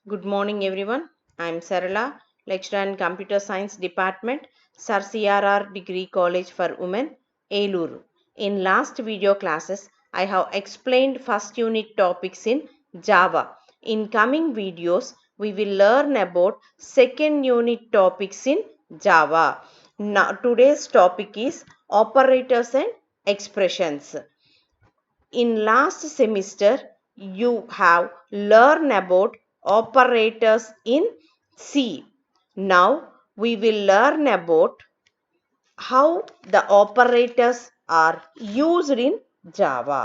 Good morning, everyone. I'm Sarala, lecturer in Computer Science Department, Sir CRR Degree College for Women, Eluru. In last video classes, I have explained first unit topics in Java. In coming videos, we will learn about second unit topics in Java. Now, today's topic is operators and expressions. In last semester, you have learned about operators in C. Now we will learn about how the operators are used in Java.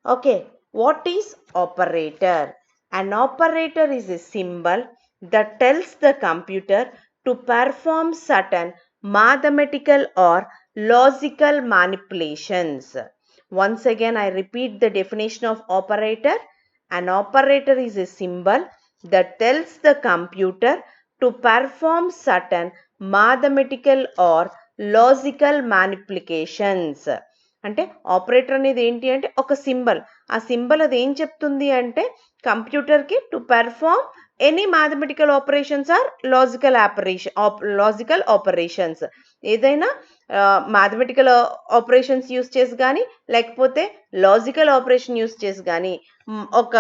Okay, what is operator? An operator is a symbol that tells the computer to perform certain mathematical or logical manipulations. Once again, I repeat the definition of operator. An operator is a symbol that tells the computer to perform certain mathematical or logical manipulations. అంటే operator అనేది ఏంటి అంటే ఒక symbol. ఆ symbol అది ఏం చెప్తుంది అంటే కంప్యూటర్కి to perform any mathematical operations or logical operations. ఏదైనా మ్యాథమెటికల్ ఆపరేషన్స్ యూస్ చేసి కానీ లేకపోతే లాజికల్ ఆపరేషన్ యూస్ చేసి కానీ ఒక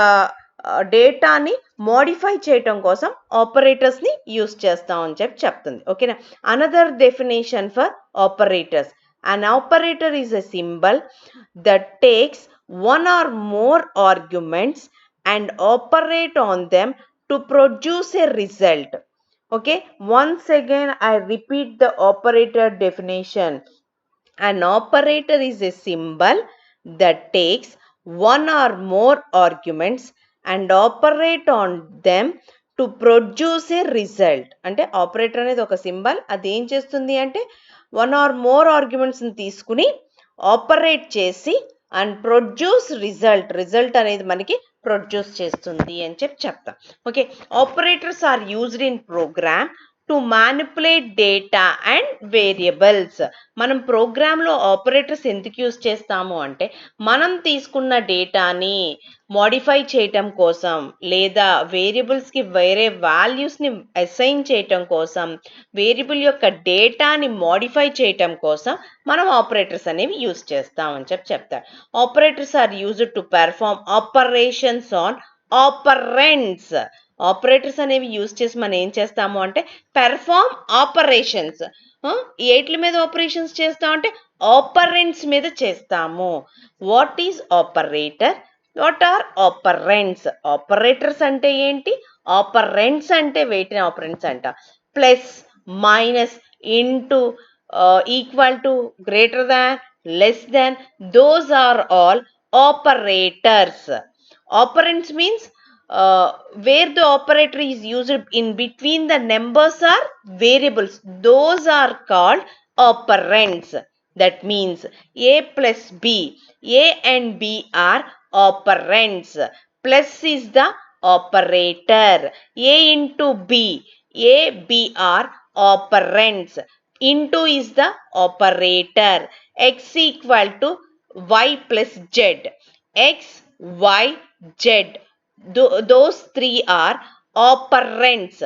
డేటాని మోడిఫై చేయటం కోసం ఆపరేటర్స్ని యూస్ చేస్తామని చెప్తుంది. ఓకేనా. Another definition for operators. An operator is a symbol that takes one or more arguments and operate on them to produce a result. Okay, once again I repeat the operator definition. An operator is a symbol that takes one or more arguments and operate on them to produce A result. అంటే operator అనేది ఒక symbol, అది ఏం చేస్తుంది అంటే one or more ఆర్గ్యుమెంట్స్ని తీసుకుని operate చేసి and produce result అనేది మనకి ప్రొడ్యూస్ చేస్తుంది అని చెప్తాం. Okay, operators are used in program to manipulate data and variables. మనం ప్రోగ్రాంలో ఆపరేటర్స్ ఎందుకు యూజ్ చేస్తాము అంటే మనం తీసుకున్న డేటాని మోడిఫై చేయటం కోసం లేదా వేరియబుల్స్కి వేరే వాల్యూస్ని అసైన్ చేయటం కోసం, వేరియబుల్ యొక్క డేటాని మోడిఫై చేయటం కోసం మనం ఆపరేటర్స్ అనేవి యూజ్ చేస్తామని చెప్తారు. Operators are used to perform operations on operands. Operators అనేవి యూజ్ చేసి మనం ఏం చేస్తాము అంటే పెర్ఫార్మ్ ఆపరేషన్స్. ఏట్ల మీద ఆపరేషన్స్ చేస్తామంటే ఆపరెంట్స్ మీద చేస్తాము. What is operator? What are operands? Operators అంటే ఏంటి? ఆపరెంట్స్ అంటే వేటిని ఆపరెంట్స్ అంట? Plus, minus, into, equal to, greater than, less than, those are all operators. Operands means where the operator is used in between the numbers or variables. Those are called operands. That means A plus B. A and B are operands. Plus is the operator. A into B. A, B are operands. Into is the operator. X equal to Y plus Z. X, Y, Z. Those three are operands.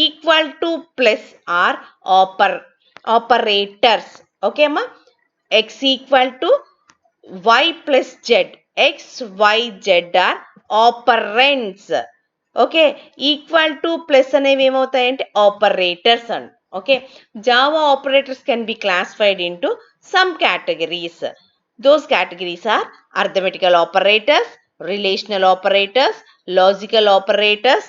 Equal to plus are operators. Okay, ma? X equal to Y plus Z. X, Y, Z are operands. Okay, equal to plus అనేవి ఏమవుతాయంటే operators and. Okay, Java operators can be classified into some categories. Those categories are arithmetical operators, relational operators, logical operators,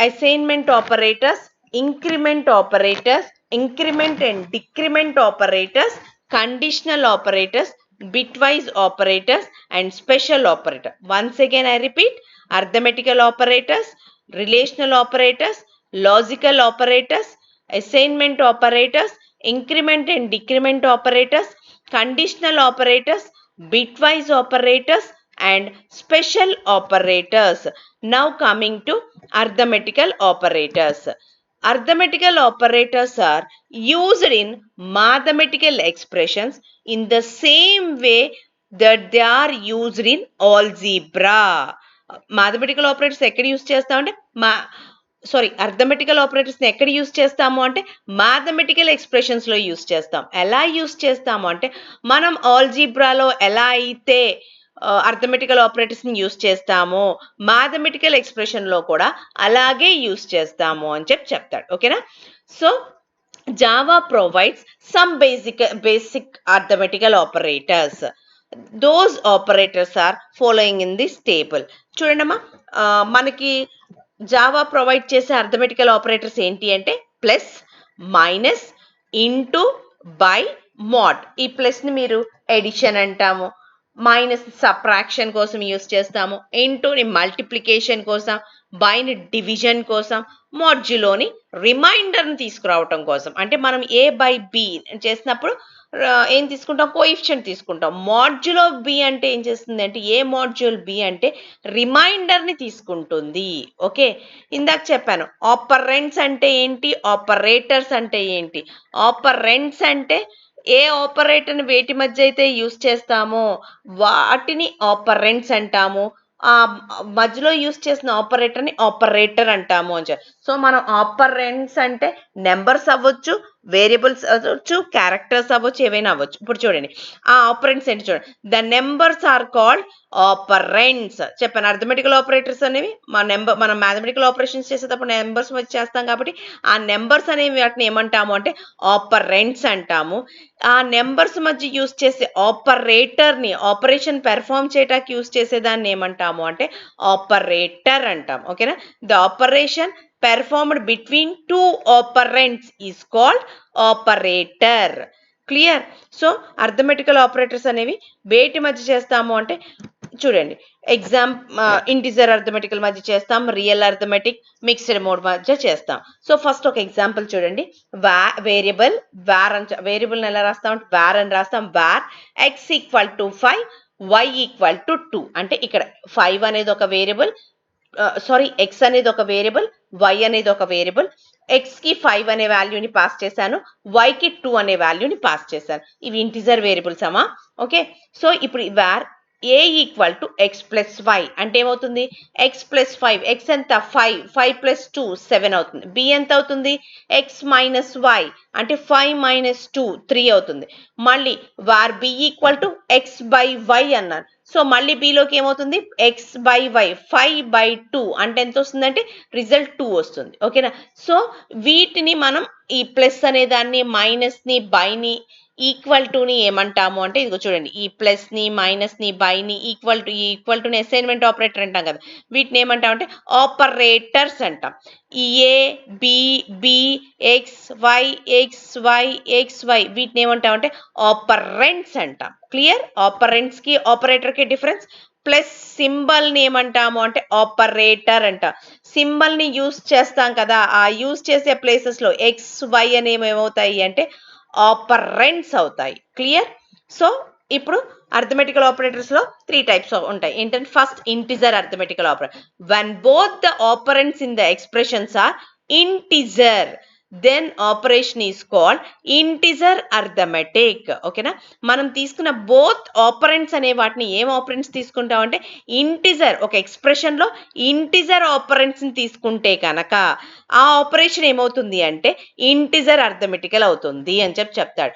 assignment operators, increment operators, increment and decrement operators, conditional operators, bitwise operators, and special operator. Once again I repeat: arithmetical operators, relational operators, logical operators, assignment operators, increment and decrement operators, conditional operators, bitwise operators, and special operators. Now coming to arithmetical operators. Arithmetical operators are used in mathematical expressions in the same way that they are used in algebra. Mathematical operators ఎక్కడ use చేస్తామంటే arithmetical ఆపరేటర్స్ని ఎక్కడ use చేస్తాము అంటే mathematical ఎక్స్ప్రెషన్స్లో use చేస్తాం. ఎలా use చేస్తాము అంటే మనం ఆల్జీబ్రాలో ఎలా అయితే అర్థమెటికల్ ఆపరేటర్స్ని యూస్ చేస్తామో మ్యాథమెటికల్ ఎక్స్ప్రెషన్లో కూడా అలాగే యూస్ చేస్తాము అని చెప్తాడు. ఓకేనా? So Java provides some basic arithmetical operators. Those operators are following in this table. చూడండమ్మా, మనకి జావా ప్రొవైడ్ చేసే అర్థమెటికల్ ఆపరేటర్స్ ఏంటి అంటే plus, minus, into, by, mode. ఈ ప్లస్ని మీరు ఎడిషన్ అంటాము, మైనస్ సబ్ట్రాక్షన్ కోసం యూస్ చేస్తాము, ఇంటూని మల్టిప్లికేషన్ కోసం, బైని డివిజన్ కోసం, మాడ్యులోని రిమైండర్ని తీసుకురావటం కోసం. అంటే మనం ఏ బై బి చేసినప్పుడు ఏం తీసుకుంటాం? కోఎఫిషియంట్ తీసుకుంటాం. మాడ్యులో బి అంటే ఏం చేస్తుంది అంటే ఏ మాడ్యుల్ బి అంటే రిమైండర్ని తీసుకుంటుంది. ఓకే, ఇందాక చెప్పాను ఆపరెంట్స్ అంటే ఏంటి, ఆపరేటర్స్ అంటే ఏంటి. ఆపరెంట్స్ అంటే ఏ ఆపరేటర్ని వేటి మధ్య అయితే యూస్ చేస్తామో వాటిని ఆపరెంట్స్ అంటాము. ఆ మధ్యలో యూస్ చేసిన ఆపరేటర్ని ఆపరేటర్ అంటాము అని చెప్పి. సో మనం ఆపరెంట్స్ అంటే నెంబర్స్ అవ్వచ్చు, వేరియబుల్స్ అవ్వచ్చు, క్యారెక్టర్స్ అవ్వచ్చు, ఏవైనా అవ్వచ్చు. ఇప్పుడు చూడండి ఆ ఆపరెంట్స్ ఏంటి చూడండి. The numbers are called operands. చెప్పాను అర్థమెటికల్ ఆపరేటర్స్ అనేవి మనం మ్యాథమెటికల్ ఆపరేషన్స్ చేసేటప్పుడు నెంబర్స్ వచ్చి చేస్తాం కాబట్టి ఆ నెంబర్స్ అనేవి వాటిని ఏమంటాము అంటే ఆపరెంట్స్ అంటాము. ఆ నెంబర్స్ మధ్య యూస్ చేసే ఆపరేటర్ని ఆపరేషన్ పెర్ఫామ్ చేయడానికి యూస్ చేసేదాన్ని ఏమంటాము అంటే ఆపరేటర్ అంటాం. ఓకేనా? The operation performed between two operands is called operator. Clear? So arithmetical operators అనేవి వేటి మధ్య చేస్తాము అంటే చూడండి, ఇంటిజర్ అర్థమెటికల్ మధ్య చేస్తాం, రియల్ అర్థమెటిక్, మిక్స్డ్ మోడ్ మధ్య చేస్తాం. సో ఫస్ట్ ఒక ఎగ్జాంపుల్ చూడండి. వేరియబుల్ వార్ వేరియబుల్ ఎలా రాస్తాం అంటే వార్ అని రాస్తాం. War x equal to 5, y equal to 2. అంటే ఇక్కడ 5 అనేది ఒక వేరియబుల్, ఎక్స్ అనేది ఒక వేరియబుల్, వై అనేది ఒక వేరియబుల్. ఎక్స్కి 5 అనే వాల్యూని పాస్ చేశాను, వైకి 2 అనే వాల్యూని పాస్ చేశాను. ఇవి ఇంటిజర్ వేరియబుల్స్ అమ్మా. ఓకే, సో ఇప్పుడు var a equal to x plus y అంటే ఏమవుతుంది? ఎక్స్ ప్లస్ 5, ఎక్స్ ఎంత 5, 5 ప్లస్ 2 7 అవుతుంది. బి ఎంత అవుతుంది? ఎక్స్ మైనస్ వై అంటే 5 మైనస్ 2 3 అవుతుంది. మళ్ళీ var b equal to x by y అన్నాను. సో మళ్ళీ బిలోకి ఏమవుతుంది? ఎక్స్ బై వై 5 బై 2 అంటే ఎంత వస్తుందంటే రిజల్ట్ 2 వస్తుంది. ఓకేనా? సో వీటిని మనం ఈ ప్లస్ అనే దాన్ని, మైనస్ని, బైని, ఈక్వల్ టుని ఏమంటాము అంటే ఇదిగో చూడండి, ఈ ప్లస్ని, మైనస్ని, బైని, ఈక్వల్ టుని అసైన్మెంట్ ఆపరేటర్ అంటాం కదా, వీటిని ఏమంటాం అంటే ఆపరేటర్స్ అంటాం. ఈ A, B, B, X, Y, X, Y, X, Y వీటిని ఏమంటాం అంటే ఆపరెంట్స్ అంటాం. క్లియర్? ఆపరెంట్స్కి ఆపరేటర్కి డిఫరెన్స్. ప్లస్ సింబల్ని ఏమంటాము అంటే ఆపరేటర్ అంట. సింబల్ని యూస్ చేస్తాం కదా, ఆ యూస్ చేసే ప్లేసెస్లో ఎక్స్, వై అనేవి ఏమవుతాయి అంటే ఆపరెంట్స్ అవుతాయి. క్లియర్? సో ఇప్పుడు అర్థమెటికల్ ఆపరేటర్స్ లో 3 టైప్స్ ఉంటాయి. ఏంటంటే first integer arithmetical operator. When both the operands in the expressions are integer, then operation is called integer arithmetic. ఓకేనా? మనం తీసుకున్న బోత్ ఆపరెంట్స్ అనే వాటిని ఏం ఆపరెంట్స్ తీసుకుంటాం అంటే ఇంటిజర్, ఒక ఎక్స్ప్రెషన్ లో ఇంటిజర్ ఆపరెంట్స్ ని తీసుకుంటే కనుక ఆ ఆపరేషన్ ఏమవుతుంది అంటే ఇంటిజర్ అర్థమెటికల్ అవుతుంది అని చెప్తాడు.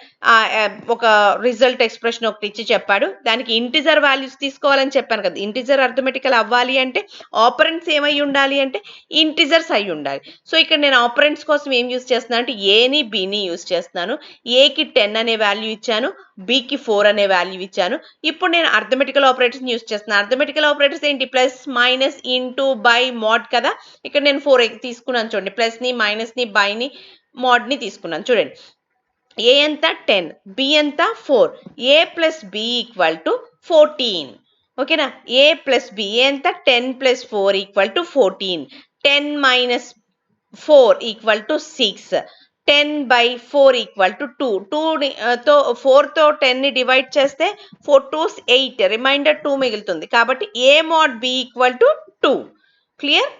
ఒక రిజల్ట్ ఎక్స్ప్రెషన్ ఒకటి ఇచ్చి చెప్పాడు, దానికి ఇంటిజర్ వాల్యూస్ తీసుకోవాలని చెప్పాను కదా. ఇంటిజర్ అర్థమెటికల్ అవ్వాలి అంటే ఆపరెంట్స్ ఏమై ఉండాలి అంటే ఇంటిజర్స్ అయి ఉండాలి. సో ఇక్కడ నేను ఆపరెంట్స్ కోసం ఏం యూస్ చేస్తున్నాను అంటే ఏని, బిని యూస్ చేస్తున్నాను. ఏకి 10 అనే వాల్యూ ఇచ్చాను, బికి 4 అనే వాల్యూ ఇచ్చాను. ఇప్పుడు నేను అర్థమెటికల్ ఆపరేటర్స్ యూస్ చేస్తున్నాను. అర్థమెటికల్ ఆపరేటర్స్ ఏంటి? Plus, minus, into, by, mode కదా. ఇక్కడ నేను 4 తీసుకున్నాను చూడండి, ప్లస్ని, మైనస్ని, బైని, మోడ్ని తీసుకున్నాను. చూడండి, ఏ ఎంత 10, బి ఎంత 4, A plus B equal to 14. ఓకేనా? ఏ ప్లస్ బి ఎంత 10 plus 4 equal to 14, 10 minus 4 equal to 6, 10 by 4 equal to 2. 4తో 10ని డివైడ్ చేస్తే 4 2s 8, రిమైండర్ 2 మిగులుతుంది. కాబట్టి A mod B equal to 2. Clear?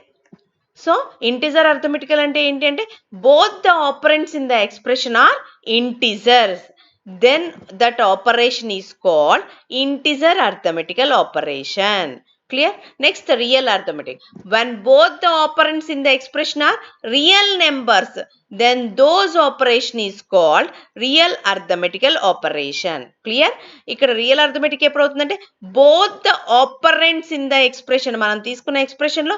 So integer arithmetical అంటే ఏంటి అంటే both the operands in the expression are integers, then that operation is called integer arithmetical operation. Clear? Next, the real arithmetic. When both the operands in the expression are real numbers, then those operation is called real arithmetical operation. Clear? ఇక్కడ real arithmetic ఎప్పుడు అవుతుందంటే both the operands in the expression, మనం తీసుకున్న expression లో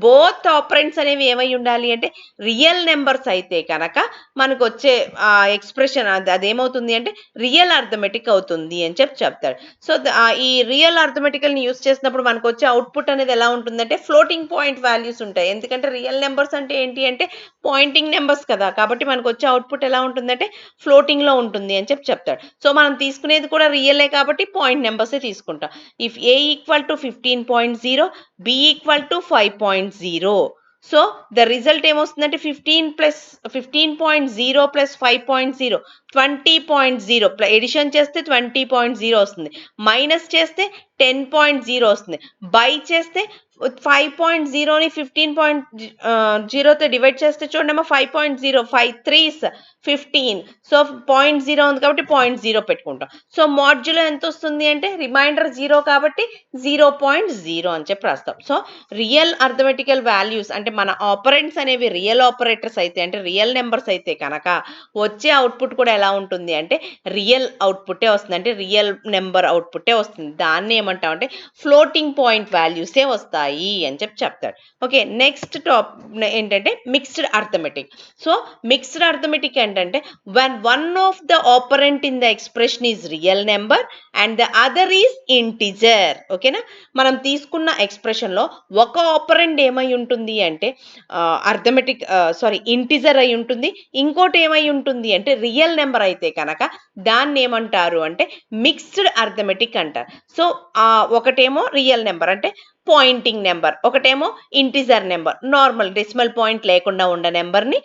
both operands అనేవి ఏమై ఉండాలి అంటే రియల్ నెంబర్స్ అయితే కనుక మనకు వచ్చే ఎక్స్ప్రెషన్ అదేమవుతుంది అంటే రియల్ అర్థమెటిక్ అవుతుంది అని చెప్తాడు. సో ఈ రియల్ అర్థమెటికల్ ని యూస్ చేసినప్పుడు మనకు వచ్చే అవుట్పుట్ అనేది ఎలా ఉంటుందంటే ఫ్లోటింగ్ పాయింట్ వాల్యూస్ ఉంటాయి. ఎందుకంటే రియల్ నెంబర్స్ అంటే ఏంటి అంటే పాయింటింగ్ నెంబర్స్ కదా, కాబట్టి మనకు వచ్చే అవుట్పుట్ ఎలా ఉంటుందంటే ఫ్లోటింగ్ లో ఉంటుంది అని చెప్తాడు. సో మనం తీసుకునేది కూడా రియలే కాబట్టి పాయింట్ నెంబర్సే తీసుకుంటాం. If A equal to 15.0, B equal to 5.0, so the result ఏమొస్తుందంటే 15.0 ప్లస్ 5.0 20.0, ఎడిషన్ చేస్తే 20.0 వస్తుంది, మైనస్ చేస్తే 10.0 వస్తుంది, బై చేస్తే 5.0ని 15.0తో డివైడ్ చేస్తే చూడండి 5.0, 5 3s 15, సో 0.0 ఉంది కాబట్టి 0.0 పెట్టుకుంటాం. సో మాడ్యులో ఎంత వస్తుంది అంటే రిమైండర్ 0 కాబట్టి 0.0 అని చెప్పి రాస్తాం. సో రియల్ అర్థమెటికల్ వాల్యూస్ అంటే మన ఆపరెంట్స్ అనేవి రియల్ ఆపరేటర్స్ అయితే అంటే రియల్ నెంబర్స్ అయితే కనుక వచ్చే అవుట్పుట్ కూడా ఎలా ఉంటుంది అంటే రియల్ అవుట్పుట్టే వస్తుంది, అంటే రియల్ నెంబర్ అవుట్పుట్టే వస్తుంది. దాన్ని ఏమంటామంటే ఫ్లోటింగ్ పాయింట్ వాల్యూసే వస్తాయి అని చెప్తాడు. ఓకే, నెక్స్ట్ ఏంటంటే mixed arithmetic. So mixed arithmetic ఏంటంటే when one of the operand in the expression is real number and the other is integer. ఓకేనా, మనం తీసుకున్న ఎక్స్ప్రెషన్ లో ఒక ఆపరెండ్ ఏమై ఉంటుంది అంటే ఇంటిజర్ అయి ఉంటుంది, ఇంకోటి ఏమై ఉంటుంది అంటే రియల్ నెంబర్ అయితే కనుక దాన్ని ఏమంటారు అంటే మిక్స్డ్ అర్థమెటిక్ అంటారు. సో ఒకటేమో రియల్ నెంబర్ అంటే పాయింటింగ్ నెంబర్, ఒకటేమో integer number normal decimal point లేకుండా ఉన్న నెంబర్ని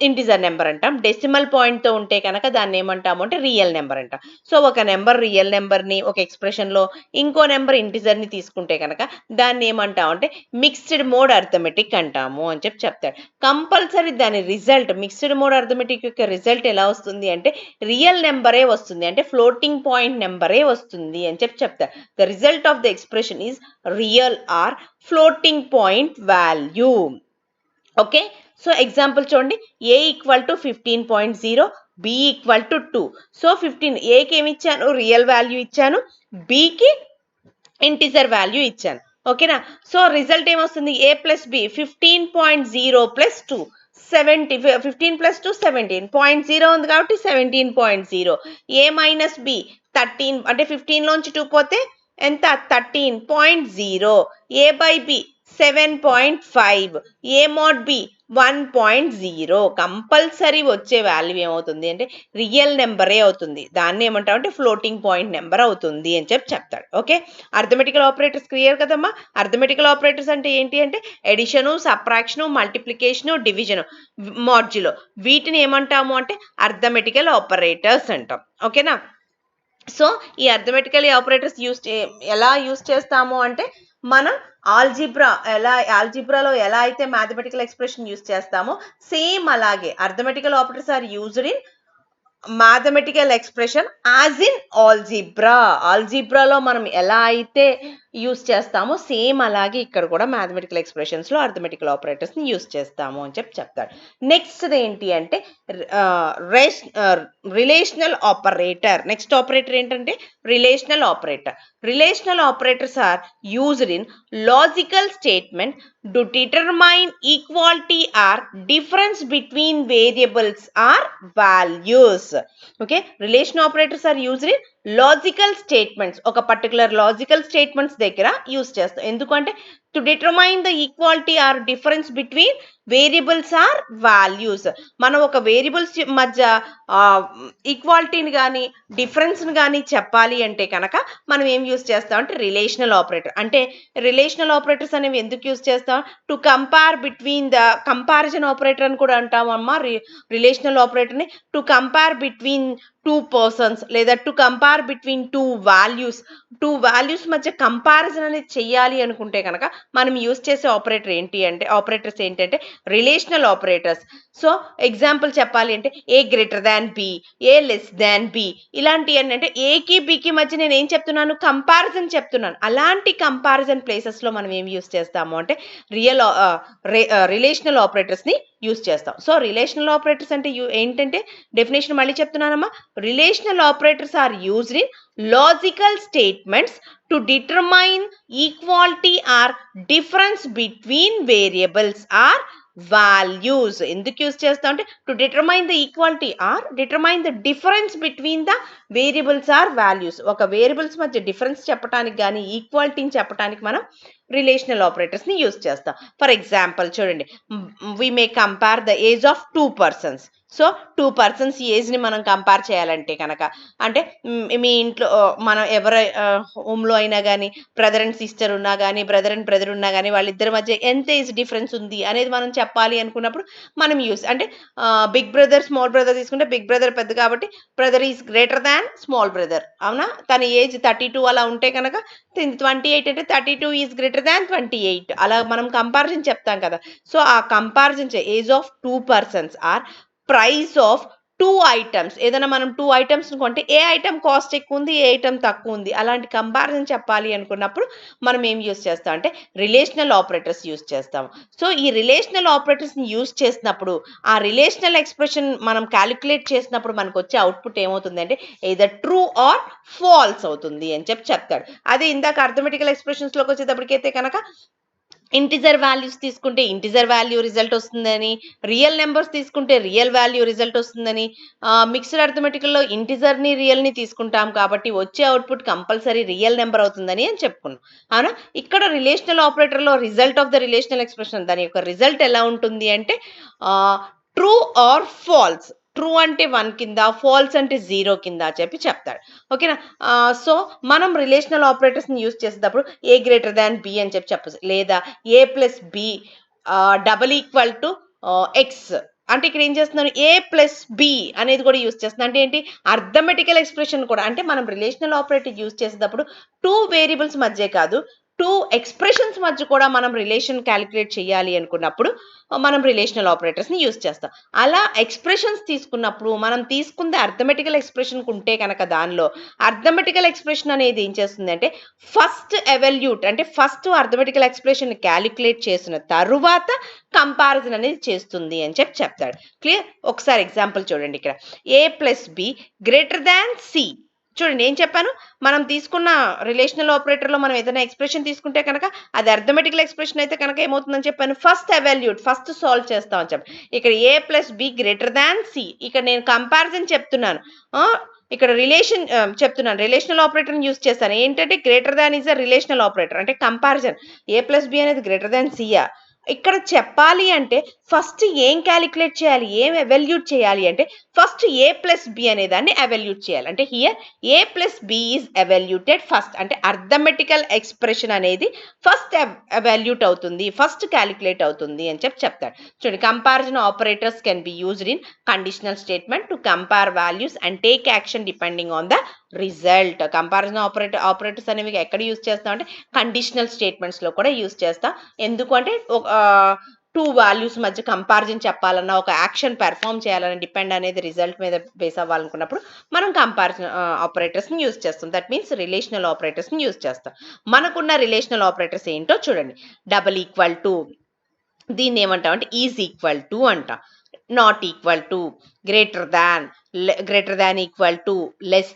ఇంటిజర్ నెంబర్ అంటాం. డెసిమల్ పాయింట్తో ఉంటే కనుక దాన్ని ఏమంటాము అంటే రియల్ నెంబర్ అంటాం. సో ఒక నెంబర్ రియల్ నెంబర్ని ఒక ఎక్స్ప్రెషన్లో ఇంకో నెంబర్ ఇంటిజర్ని తీసుకుంటే కనుక దాన్ని ఏమంటాము అంటే మిక్స్డ్ మోడ్ అర్థమెటిక్ అంటాము అని చెప్తాడు. కంపల్సరీ దాని రిజల్ట్ మిక్స్డ్ మోడ్ అర్థమెటిక్ యొక్క రిజల్ట్ ఎలా వస్తుంది అంటే రియల్ నెంబరే వస్తుంది, అంటే ఫ్లోటింగ్ పాయింట్ నెంబరే వస్తుంది అని చెప్తారు. The result of the expression is real or floating point value. Okay, so example చూడండి, A equal to 15.0, B equal to 2. So 15 ఏకి ఏమి ఇచ్చాను రియల్ వాల్యూ ఇచ్చాను, బికి ఇంటిజర్ వాల్యూ ఇచ్చాను. ఓకేనా, సో రిజల్ట్ ఏమొస్తుంది ఏ ప్లస్ బి 15.0 ప్లస్ 2 70, 15 ప్లస్ 2 17.0 ఉంది కాబట్టి 17.0. ఏ మైనస్ బి 13, అంటే 15లోంచి 2 పోతే ఎంత 13.0. A by B 7.5, A mod B 1.0. Compulsory వచ్చే వాల్యూ ఏమవుతుంది అంటే రియల్ నెంబరే అవుతుంది, దాన్ని ఏమంటామంటే ఫ్లోటింగ్ పాయింట్ నెంబర్ అవుతుంది అని చెప్తాడు. ఓకే, అర్థమెటికల్ ఆపరేటర్స్ క్లియర్ కదమ్మా. అర్థమెటికల్ ఆపరేటర్స్ అంటే ఏంటి అంటే addition, subtraction, multiplication, division, modulo, వీటిని ఏమంటాము అంటే అర్థమెటికల్ ఆపరేటర్స్ అంటాం. ఓకేనా, సో ఈ అర్థమెటికల్ ఆపరేటర్స్ ఎలా యూస్ చేస్తాము అంటే మనం ఆల్జీబ్రాలో ఎలా అయితే మ్యాథమెటికల్ ఎక్స్ప్రెషన్ యూస్ చేస్తామో సేమ్ అలాగే arithmetical operators are used in mathematical expression as in ఆల్జీబ్రాలో మనం ఎలా అయితే యూస్ చేస్తామో సేమ్ అలాగే ఇక్కడ కూడా మ్యాథమెటికల్ ఎక్స్ప్రెషన్స్లో అర్థమెటికల్ ఆపరేటర్స్ని యూస్ చేస్తాము అని చెప్తాడు. నెక్స్ట్ ఏంటి అంటే రిలేషనల్ ఆపరేటర్. నెక్స్ట్ ఆపరేటర్ ఏంటంటే relational operator. Relational operators are used in logical statement to determine equality or difference between variables or values. Okay, relation operators are used in logical statements, ఒక particular logical statements దగ్గర use చేస్తాం. ఎందుకంటే to determine the equality or difference between variables or values, మనం ఒక variables మధ్య ఈక్వాలిటీని కానీ డిఫరెన్స్ని కానీ చెప్పాలి అంటే కనుక మనం ఏం యూజ్ చేస్తాం అంటే రిలేషనల్ ఆపరేటర్. అంటే రిలేషనల్ ఆపరేటర్స్ అనేవి ఎందుకు యూజ్ చేస్తాం to compare between the comparison operator అని కూడా అంటామమ్మా రిలేషనల్ ఆపరేటర్ని. To compare between two persons లేదా to compare between two values మధ్య కంపారిజన్ అనేది చెయ్యాలి అనుకుంటే కనుక మనం యూజ్ చేసే ఆపరేటర్స్ ఏంటంటే రిలేషనల్ ఆపరేటర్స్. సో ఎగ్జాంపుల్ చెప్పాలి అంటే ఏ గ్రేటర్ దాన్ బి, ఏ లెస్ దాన్ బి, ఇలాంటివి అంటే ఏకి బికి మధ్య నేను ఏం చెప్తున్నాను, కంపారిజన్ చెప్తున్నాను. అలాంటి కంపారిజన్ ప్లేసెస్లో మనం ఏం యూజ్ చేస్తాము అంటే రిలేషనల్ ఆపరేటర్స్ని యూజ్ చేస్తాం. సో రిలేషనల్ ఆపరేటర్స్ అంటే ఏంటంటే డెఫినేషన్ మళ్ళీ చెప్తున్నానమ్మా, relational operators are used in logical statements to determine equality or difference between variables or values. ఎందుకు యూజ్ చేస్తాం అంటే to determine the equality or determine the difference between the variables or values. ఒక variables మధ్య difference చెప్పడానికి కానీ ఈక్వాలిటీని చెప్పడానికి మనం రిలేషనల్ ఆపరేటర్స్ని యూజ్ చేస్తాం. ఫర్ ఎగ్జాంపుల్ చూడండి, we may compare the age of 2 persons. So 2 persons ఏజ్ని మనం కంపేర్ చేయాలంటే కనుక అంటే మీ ఇంట్లో మనం ఎవరి హోమ్లో అయినా కానీ బ్రదర్ అండ్ సిస్టర్ ఉన్నా కానీ బ్రదర్ అండ్ బ్రదర్ ఉన్నా కానీ వాళ్ళిద్దరి మధ్య ఎంత ఏజ్ డిఫరెన్స్ ఉంది అనేది మనం చెప్పాలి అనుకున్నప్పుడు మనం యూస్ అంటే బిగ్ బ్రదర్ స్మాల్ బ్రదర్ తీసుకుంటే బిగ్ బ్రదర్ పెద్ద కాబట్టి brother is greater than small brother, అవునా? తన ఏజ్ 32 అలా ఉంటే కనుక 28 అంటే 32 ఈజ్ గ్రేటర్ దాన్ 28 అలా మనం కంపారిజన్ చెప్తాం కదా. సో ఆ comparison age of 2 persons or price of 2 items. ఏదైనా మనం 2 items కొంటే ఏ ఐటమ్ కాస్ట్ ఎక్కువ ఉంది, ఏ ఐటమ్ తక్కువ ఉంది, అలాంటి కంపారిజన్ చెప్పాలి అనుకున్నప్పుడు మనం ఏం యూజ్ చేస్తాం అంటే రిలేషనల్ ఆపరేటర్స్ యూజ్ చేస్తాం. సో ఈ రిలేషనల్ ఆపరేటర్స్ని యూజ్ చేసినప్పుడు ఆ రిలేషనల్ ఎక్స్ప్రెషన్ మనం క్యాలిక్యులేట్ చేసినప్పుడు మనకు వచ్చే అవుట్పుట్ ఏమవుతుంది అంటే either ట్రూ ఆర్ ఫాల్స్ అవుతుంది అని చెప్తాడు. అదే ఇందాక అర్థమెటికల్ ఎక్స్ప్రెషన్స్లోకి వచ్చేటప్పటికైతే కనుక ఇంటిజర్ వాల్యూస్ తీసుకుంటే ఇంటిజర్ వాల్యూ రిజల్ట్ వస్తుందని, రియల్ నెంబర్స్ తీసుకుంటే రియల్ వాల్యూ రిజల్ట్ వస్తుందని, మిక్స్డ్ అర్థమెటికల్లో ఇంటిజర్ని రియల్ని తీసుకుంటాం కాబట్టి వచ్చే అవుట్పుట్ కంపల్సరీ రియల్ నెంబర్ అవుతుందని అని చెప్పుకున్నాం, అవునా? ఇక్కడ రిలేషనల్ ఆపరేటర్లో result of the relational expression దాని యొక్క రిజల్ట్ ఎలా ఉంటుంది అంటే ట్రూ ఆర్ ఫాల్స్. ట్రూ అంటే 1 కింద, ఫాల్స్ అంటే 0 కింద చెప్పి చెప్తాడు. ఓకేనా? సో మనం రిలేషనల్ ఆపరేటర్స్ని యూజ్ చేసేటప్పుడు ఏ గ్రేటర్ దాన్ బి అని చెప్పచ్చు, లేదా A plus B double equal to X అంటే ఇక్కడ ఏం చేస్తున్నాను, ఏ ప్లస్ బి అనేది కూడా యూజ్ చేస్తున్నాను. అంటే ఏంటి, అర్థమెటికల్ ఎక్స్ప్రెషన్ కూడా. అంటే మనం రిలేషనల్ ఆపరేటర్ యూజ్ చేసేటప్పుడు 2 వేరియబుల్స్ మధ్య కాదు 2 ఎక్స్ప్రెషన్స్ మధ్య కూడా మనం రిలేషన్ క్యాలిక్యులేట్ చేయాలి అనుకున్నప్పుడు మనం రిలేషనల్ ఆపరేటర్స్ని యూజ్ చేస్తాం. అలా ఎక్స్ప్రెషన్స్ తీసుకున్నప్పుడు మనం తీసుకుందే అర్థమెటికల్ ఎక్స్ప్రెషన్ ఉంటే కనుక దానిలో అర్థమెటికల్ ఎక్స్ప్రెషన్ అనేది ఏం చేస్తుంది అంటే ఫస్ట్ ఎవల్యూట్ అంటే ఫస్ట్ అర్థమెటికల్ ఎక్స్ప్రెషన్ క్యాలిక్యులేట్ చేసిన తరువాత కంపారిజన్ అనేది చేస్తుంది అని చెప్తాడు. క్లియర్? ఒకసారి ఎగ్జాంపుల్ చూడండి. ఇక్కడ A plus B greater than C. చూడండి ఏం చెప్పాను, మనం తీసుకున్న రిలేషనల్ ఆపరేటర్లో మనం ఏదైనా ఎక్స్ప్రెషన్ తీసుకుంటే కనుక అది అర్థమెటికల్ ఎక్స్ప్రెషన్ అయితే కనుక ఏమవుతుందని చెప్పాను, ఫస్ట్ ఎవాల్యూట్ ఫస్ట్ సాల్వ్ చేస్తామని చెప్పి. ఇక్కడ A plus B greater than C, ఇక్కడ నేను కంపారిజన్ చెప్తున్నాను, ఇక్కడ చెప్తున్నాను, రిలేషనల్ ఆపరేటర్ని యూజ్ చేస్తాను. ఏంటంటే greater than is a relational operator అంటే కంపారిజన్. ఏ ప్లస్ బి అనేది గ్రేటర్ దాన్ సియా. ఇక్కడ చెప్పాలి అంటే ఫస్ట్ ఏం క్యాలిక్యులేట్ చేయాలి, ఏం ఎవాల్యూట్ చేయాలి అంటే ఫస్ట్ ఏ ప్లస్ బి అనే దాన్ని ఎవాల్యూట్ చేయాలి. అంటే here A plus B is evaluated first. అంటే అర్థమెటికల్ ఎక్స్ప్రెషన్ అనేది ఫస్ట్ ఎవాల్యూట్ అవుతుంది, ఫస్ట్ క్యాలిక్యులేట్ అవుతుంది అని చెప్తాడు. చూడండి, comparison operators can be used in conditional statement to compare values and take action depending on the result. Comparison operators అనేవి ఎక్కడ use చేస్తాం అంటే కండిషనల్ స్టేట్మెంట్స్లో కూడా యూజ్ చేస్తాం. ఎందుకంటే 2 వాల్యూస్ మధ్య కంపారిజన్ చెప్పాలన్నా, ఒక యాక్షన్ పెర్ఫామ్ చేయాలన్నా, డిపెండ్ అనేది రిజల్ట్ మీద బేస్ అవ్వాలనుకున్నప్పుడు మనం కంపారిజన్ ఆపరేటర్స్ని యూజ్ చేస్తాం. దట్ మీన్స్ రిలేషనల్ ఆపరేటర్స్ని యూజ్ చేస్తాం. మనకున్న రిలేషనల్ ఆపరేటర్స్ ఏంటో చూడండి. డబల్ ఈక్వల్ టు, దీన్ని ఏమంటాం అంటే ఈజ్ ఈక్వల్ టు అంటాం. Not equal to, greater than equal to, less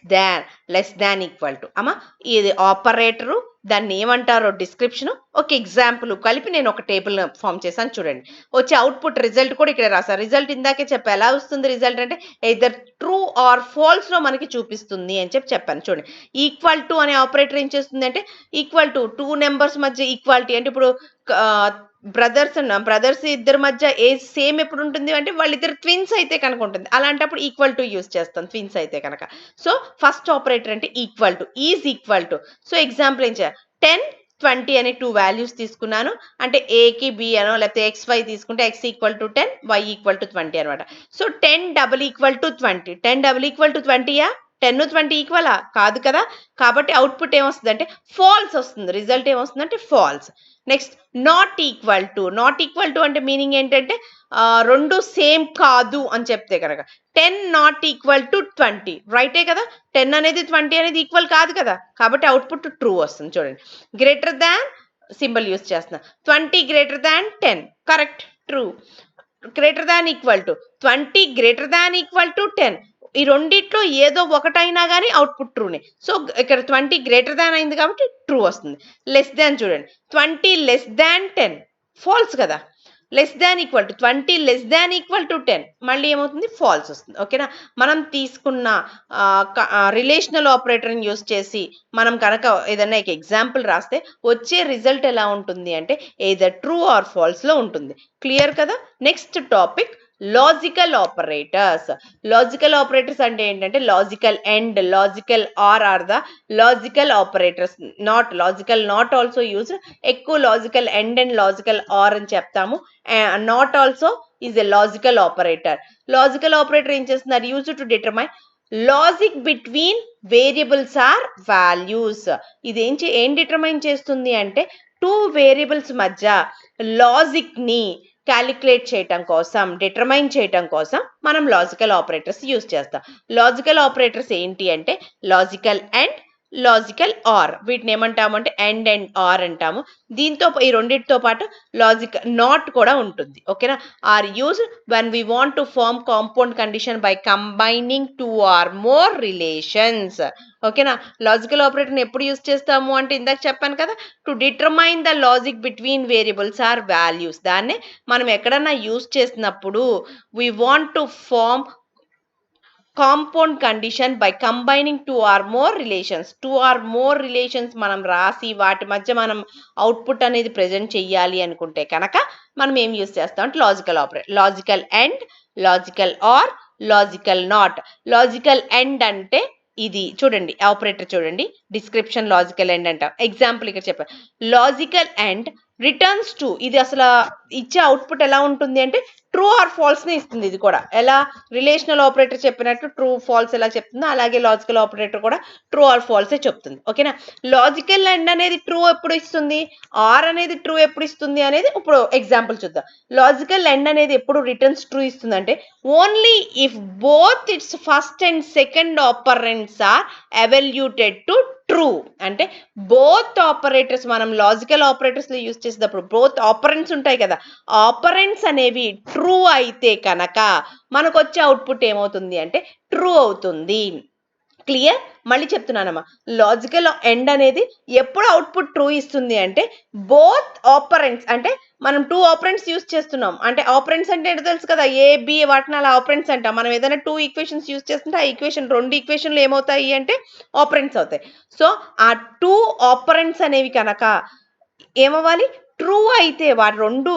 than equal to. అమ్మా ఇది ఆపరేటరు, దాన్ని ఏమంటారో డిస్క్రిప్షన్, ఒక ఎగ్జాంపుల్ కలిపి నేను ఒక టేబుల్ ఫామ్ చేశాను. చూడండి, వచ్చే అవుట్పుట్ రిజల్ట్ కూడా ఇక్కడ రాశాను. రిజల్ట్ ఇందాకే చెప్పా, ఎలా వస్తుంది రిజల్ట్ అంటే ఎయిదర్ ట్రూ ఆర్ ఫాల్స్లో మనకి చూపిస్తుంది అని చెప్పాను. చూడండి, ఈక్వల్ టు అనే ఆపరేటర్ ఏం చేస్తుంది అంటే ఈక్వల్ టు 2 నెంబర్స్ మధ్య ఈక్వాలిటీ. అంటే ఇప్పుడు బ్రదర్స్ ఇద్దరి మధ్య ఏజ్ సేమ్ ఎప్పుడు ఉంటుంది అంటే వాళ్ళిద్దరు ట్విన్స్ అయితే కనుక ఉంటుంది. అలాంటప్పుడు ఈక్వల్ టు యూజ్ చేస్తాం ట్విన్స్ అయితే కనుక. సో ఫస్ట్ ఆపరేటర్ అంటే equal to, is equal to. So example ఏం చేయాలి, 10, 20 అనే 2 వాల్యూస్ తీసుకున్నాను. అంటే ఏకి బి అనో లేకపోతే XY తీసుకుంటే X equal to 10, Y equal to 20 అనమాట. సో 10 double equal to 20. 10 double equal to 20యా? 10 20 ఈక్వలా కాదు కదా. కాబట్టి అవుట్పుట్ ఏమొస్తుంది అంటే ఫాల్స్ వస్తుంది. రిజల్ట్ ఏమొస్తుందంటే false. Next not equal to అంటే మీనింగ్ ఏంటంటే రెండు సేమ్ కాదు అని చెప్తే కనుక 10 నాట్ ఈక్వల్ టు 20 రైటే కదా. 10 అనేది 20 అనేది ఈక్వల్ కాదు కదా. కాబట్టి అవుట్పుట్ ట్రూ వస్తుంది. చూడండి, గ్రేటర్ దాన్ సింబల్ యూస్ చేస్తున్నా. 20 greater than 10 correct, true. Greater than equal to 20 greater than equal to 10, ఈ రెండిట్లో ఏదో ఒకటైనా కానీ అవుట్పుట్ ట్రూనే. సో ఇక్కడ 20 గ్రేటర్ దాన్ అయింది కాబట్టి ట్రూ వస్తుంది. లెస్ దాన్ చూడండి, 20 లెస్ దాన్ 10 ఫాల్స్ కదా. Less than equal to 20 less than equal to 10 మళ్ళీ ఏమవుతుంది, ఫాల్స్ వస్తుంది. ఓకేనా. మనం తీసుకున్న రిలేషనల్ ఆపరేటర్ని యూస్ చేసి మనం కనుక ఏదైనా ఎగ్జాంపుల్ రాస్తే వచ్చే రిజల్ట్ ఎలా ఉంటుంది అంటే ఎయిదర్ ట్రూ ఆర్ ఫాల్స్ లో ఉంటుంది. క్లియర్ కదా. Next topic logical operators. Logical operators అంటే ఏంటంటే logical and, logical or the logical operators. Logical not also use. ఎక్కువ లాజికల్ అండ్ లాజికల్ ఆర్ అని చెప్తాము. Not also is a logical operator. Logical operator ఏం చేస్తున్నారు, use to determine logic between variables or values. ఇది ఏం determine చేస్తుంది అంటే two variables మధ్య లాజిక్ ని క్యాలిక్యులేట్ చేయటం కోసం, డిటర్మైన్ చేయటం కోసం మనం లాజికల్ ఆపరేటర్స్ యూజ్ చేస్తాం. లాజికల్ ఆపరేటర్స్ ఏంటి అంటే లాజికల్ అండ్, లాజికల్ ఆర్. వీటిని ఏమంటాము అంటే అండ్ ఆర్ అంటాము. దీంతో ఈ రెండింటితో పాటు లాజిక్ నాట్ కూడా ఉంటుంది. ఓకేనా. Are use when we want to form compound condition by combining two or more relations. ఓకేనా. లాజికల్ ఆపరేటర్ని ఎప్పుడు యూజ్ చేస్తాము అంటే ఇందాక చెప్పాను కదా, to determine the logic between variables or values. దాన్నే మనం ఎక్కడన్నా యూజ్ చేసినప్పుడు we want to form compound condition by combining two or more relations మనం రాసి వాటి మధ్య మనం అవుట్పుట్ అనేది ప్రెజెంట్ చెయ్యాలి అనుకుంటే కనుక మనం ఏం యూస్ చేస్తాం అంటే logical operator. Logical and, logical are, logical not. Logical and అంటే ఇది చూడండి, ఆపరేటర్ చూడండి, డిస్క్రిప్షన్ లాజికల్ అండ్ అంటాం. ఎగ్జాంపుల్ ఇక్కడ చెప్పాను, లాజికల్ అండ్ రిటర్న్స్ టు. ఇది అసలు ఇచ్చే అవుట్పుట్ ఎలా ఉంటుంది అంటే ట్రూ ఆర్ ఫాల్స్ ని ఇస్తుంది. ఇది కూడా ఎలా రిలేషనల్ ఆపరేటర్ చెప్పినట్టు ట్రూ ఫాల్స్ ఎలా చెప్తుందో అలాగే లాజికల్ ఆపరేటర్ కూడా ట్రూ ఆర్ ఫాల్సే చెప్తుంది. ఓకేనా. లాజికల్ అండ్ అనేది ట్రూ ఎప్పుడు ఇస్తుంది, ఆర్ అనేది ట్రూ ఎప్పుడు ఇస్తుంది అనేది ఇప్పుడు ఎగ్జాంపుల్ చూద్దాం. లాజికల్ అండ్ అనేది ఎప్పుడు రిటర్న్స్ ట్రూ ఇస్తుంది అంటే only if both its first and second operands are evaluated to true. అంటే బోత్ ఆపరేటర్స్, మనం లాజికల్ ఆపరేటర్స్ లో యూజ్ చేసేటప్పుడు బోత్ ఆపరెంట్స్ ఉంటాయి కదా, ఆపరెంట్స్ అనేవి ట్రూ అయితే కనుక మనకు వచ్చే అవుట్పుట్ ఏమవుతుంది అంటే ట్రూ అవుతుంది. క్లియర్. మళ్ళీ చెప్తున్నానమ్మా, లాజికల్ ఎండ్ అనేది ఎప్పుడు అవుట్పుట్ ట్రూ ఇస్తుంది అంటే బోత్ ఆపరెంట్స్, అంటే మనం టూ ఆపరెంట్స్ యూజ్ చేస్తున్నాం అంటే ఆపరెంట్స్ అంటే ఏంటో తెలుసు కదా, ఏ బి వాటిని అలా ఆపరెంట్స్ అంటాం. మనం ఏదైనా టూ ఈక్వేషన్స్ యూజ్ చేస్తుంటే ఆ ఈక్వేషన్ రెండు ఈక్వేషన్లు ఏమవుతాయి అంటే ఆపరెంట్స్ అవుతాయి. సో ఆ టూ ఆపరెంట్స్ అనేవి కనుక ఏమవ్వాలి, ట్రూ అయితే, వాటి రెండు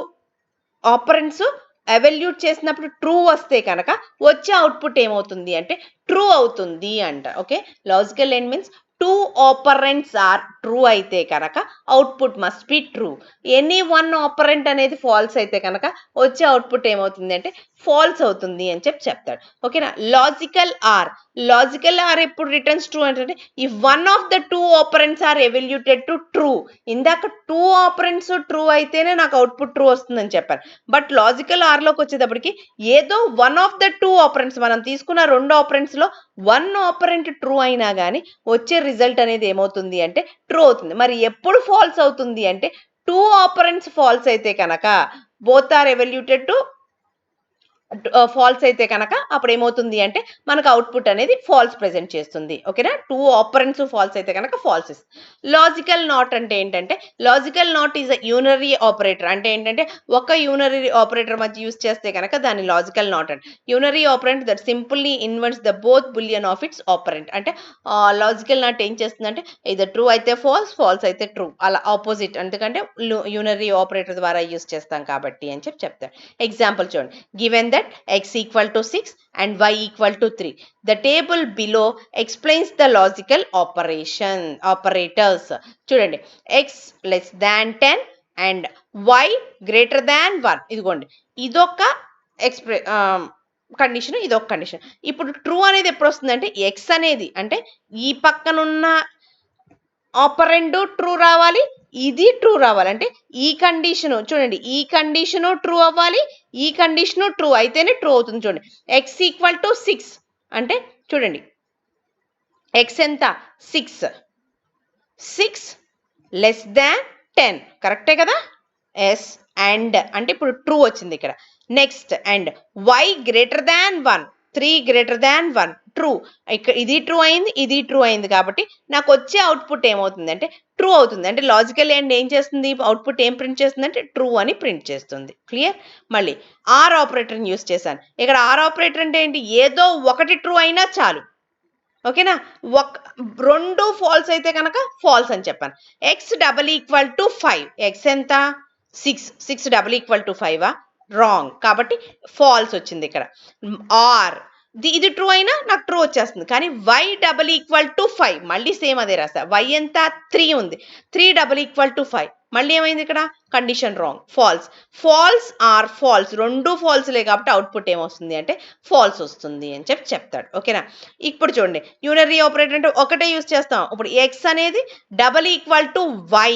ఆపరెంట్స్ ఎవాల్యూట్ చేసినప్పుడు ట్రూ వస్తే కనుక వచ్చే అవుట్పుట్ ఏమవుతుంది అంటే ట్రూ అవుతుంది అంట. Okay. Logical and means two operands are true అయితే కనుక output must be true. Any one operand అనేది ఫాల్స్ అయితే కనుక వచ్చే అవుట్పుట్ ఏమవుతుంది అంటే ఫాల్స్ అవుతుంది అని చెప్తాడు. ఓకేనా. లాజికల్ ఆర్ ఎప్పుడు రిటర్న్స్ ట్రూ అంటే if one of the two operands are evaluated to true. ఇందాక టూ ఆపరెంట్స్ ట్రూ అయితేనే నాకు అవుట్పుట్ ట్రూ వస్తుందని చెప్పాను. బట్ లాజికల్ ఆర్ లోకి వచ్చేటప్పటికి ఏదో one of the two operands, మనం తీసుకున్న రెండు ఆపరెంట్స్ లో వన్ ఆపరెంట్ ట్రూ అయినా కానీ వచ్చే రిజల్ట్ అనేది ఏమవుతుంది అంటే ట్రూ అవుతుంది. మరి ఎప్పుడు ఫాల్స్ అవుతుంది అంటే టూ ఆపరెంట్స్ ఫాల్స్ అయితే కనుక, both are evaluated to falls అయితే కనుక అప్పుడు ఏమవుతుంది అంటే మనకు అవుట్పుట్ అనేది ఫాల్స్ ప్రెజెంట్ చేస్తుంది. ఓకేనా. టూ ఆపరెంట్స్ ఫాల్స్ అయితే కనుక ఫాల్స్ ఇస్తుంది. లాజికల్ నాట్ అంటే ఏంటంటే logical not is a unary operator. అంటే ఏంటంటే ఒక యూనరీ ఆపరేటర్ మధ్య యూజ్ చేస్తే కనుక దాన్ని లాజికల్ నాట్ అంటే unary operand that simply inverts the both boolean of its operand. అంటే లాజికల్ నాట్ ఏం చేస్తుందంటే ఇది ట్రూ అయితే ఫాల్స్ అయితే ట్రూ, అలా ఆపోజిట్. ఎందుకంటే యూనరీ ఆపరేటర్ ద్వారా యూజ్ చేస్తాం కాబట్టి అని చెప్తారు. ఎగ్జాంపుల్ చూడండి, given that x equal to 6 and y equal to 3. The table below explains the logical operators. చూడండి, x less than 10 and y greater than 1. ఇదిగోండి, ఇదొక కండిషన్, ఇది ఒక కండిషన్. ఇప్పుడు ట్రూ అనేది ఎప్పుడు వస్తుందంటే ఎక్స్ అనేది అంటే ఈ పక్కనున్న ఆపరెండ్ ట్రూ రావాలి, ఇది ట్రూ రావాలి. అంటే ఈ కండిషన్ చూడండి, ఈ కండిషన్ ట్రూ అవ్వాలి, ఈ కండిషన్ ట్రూ అయితేనే ట్రూ అవుతుంది. చూడండి ఎక్స్ ఈక్వల్ టు 6 అంటే చూడండి ఎక్స్ ఎంత 6, 6 లెస్ దాన్ 10 కరెక్టే కదా. ఎస్ అండ్ అంటే ఇప్పుడు ట్రూ వచ్చింది ఇక్కడ. Next and y greater than 1, 3 greater than 1 true. ఇక్కడ ఇది ట్రూ అయింది, ఇది ట్రూ అయింది కాబట్టి నాకు వచ్చే అవుట్పుట్ ఏమవుతుంది అంటే ట్రూ అవుతుంది. అంటే లాజికల్ అండ్ ఏం చేస్తుంది, అవుట్పుట్ ఏం ప్రింట్ చేస్తుంది అంటే ట్రూ అని ప్రింట్ చేస్తుంది. క్లియర్. మళ్ళీ ఆర్ ఆపరేటర్ని యూస్ చేశాను. ఇక్కడ ఆర్ ఆపరేటర్ అంటే ఏంటి, ఏదో ఒకటి ట్రూ అయినా చాలు. ఓకేనా, రెండు ఫాల్స్ అయితే కనుక ఫాల్స్ అని చెప్పాను. X double equal to 5, X ఎంత 6, 6 డబల్ ఈక్వల్ టు 5 రాంగ్ కాబట్టి ఫాల్స్ వచ్చింది ఇక్కడ. ఆర్ ఇది ట్రూ అయినా నాకు ట్రూ వచ్చేస్తుంది. కానీ వై డబల్ ఈక్వల్ టు 5 మళ్ళీ సేమ్ అదే రాస్తా. వై ఎంత 3 ఉంది, 3 డబల్ ఈక్వల్ టు 5 మళ్ళీ ఏమైంది ఇక్కడ condition wrong, false. False or false రెండు ఫాల్స్లే కాబట్టి అవుట్పుట్ ఏమొస్తుంది అంటే ఫాల్స్ వస్తుంది అని చెప్తాడు. ఓకేనా. ఇప్పుడు చూడండి యూనరీ ఆపరేటర్ అంటే ఒకటే యూజ్ చేస్తాం. ఇప్పుడు ఎక్స్ అనేది double equal to y,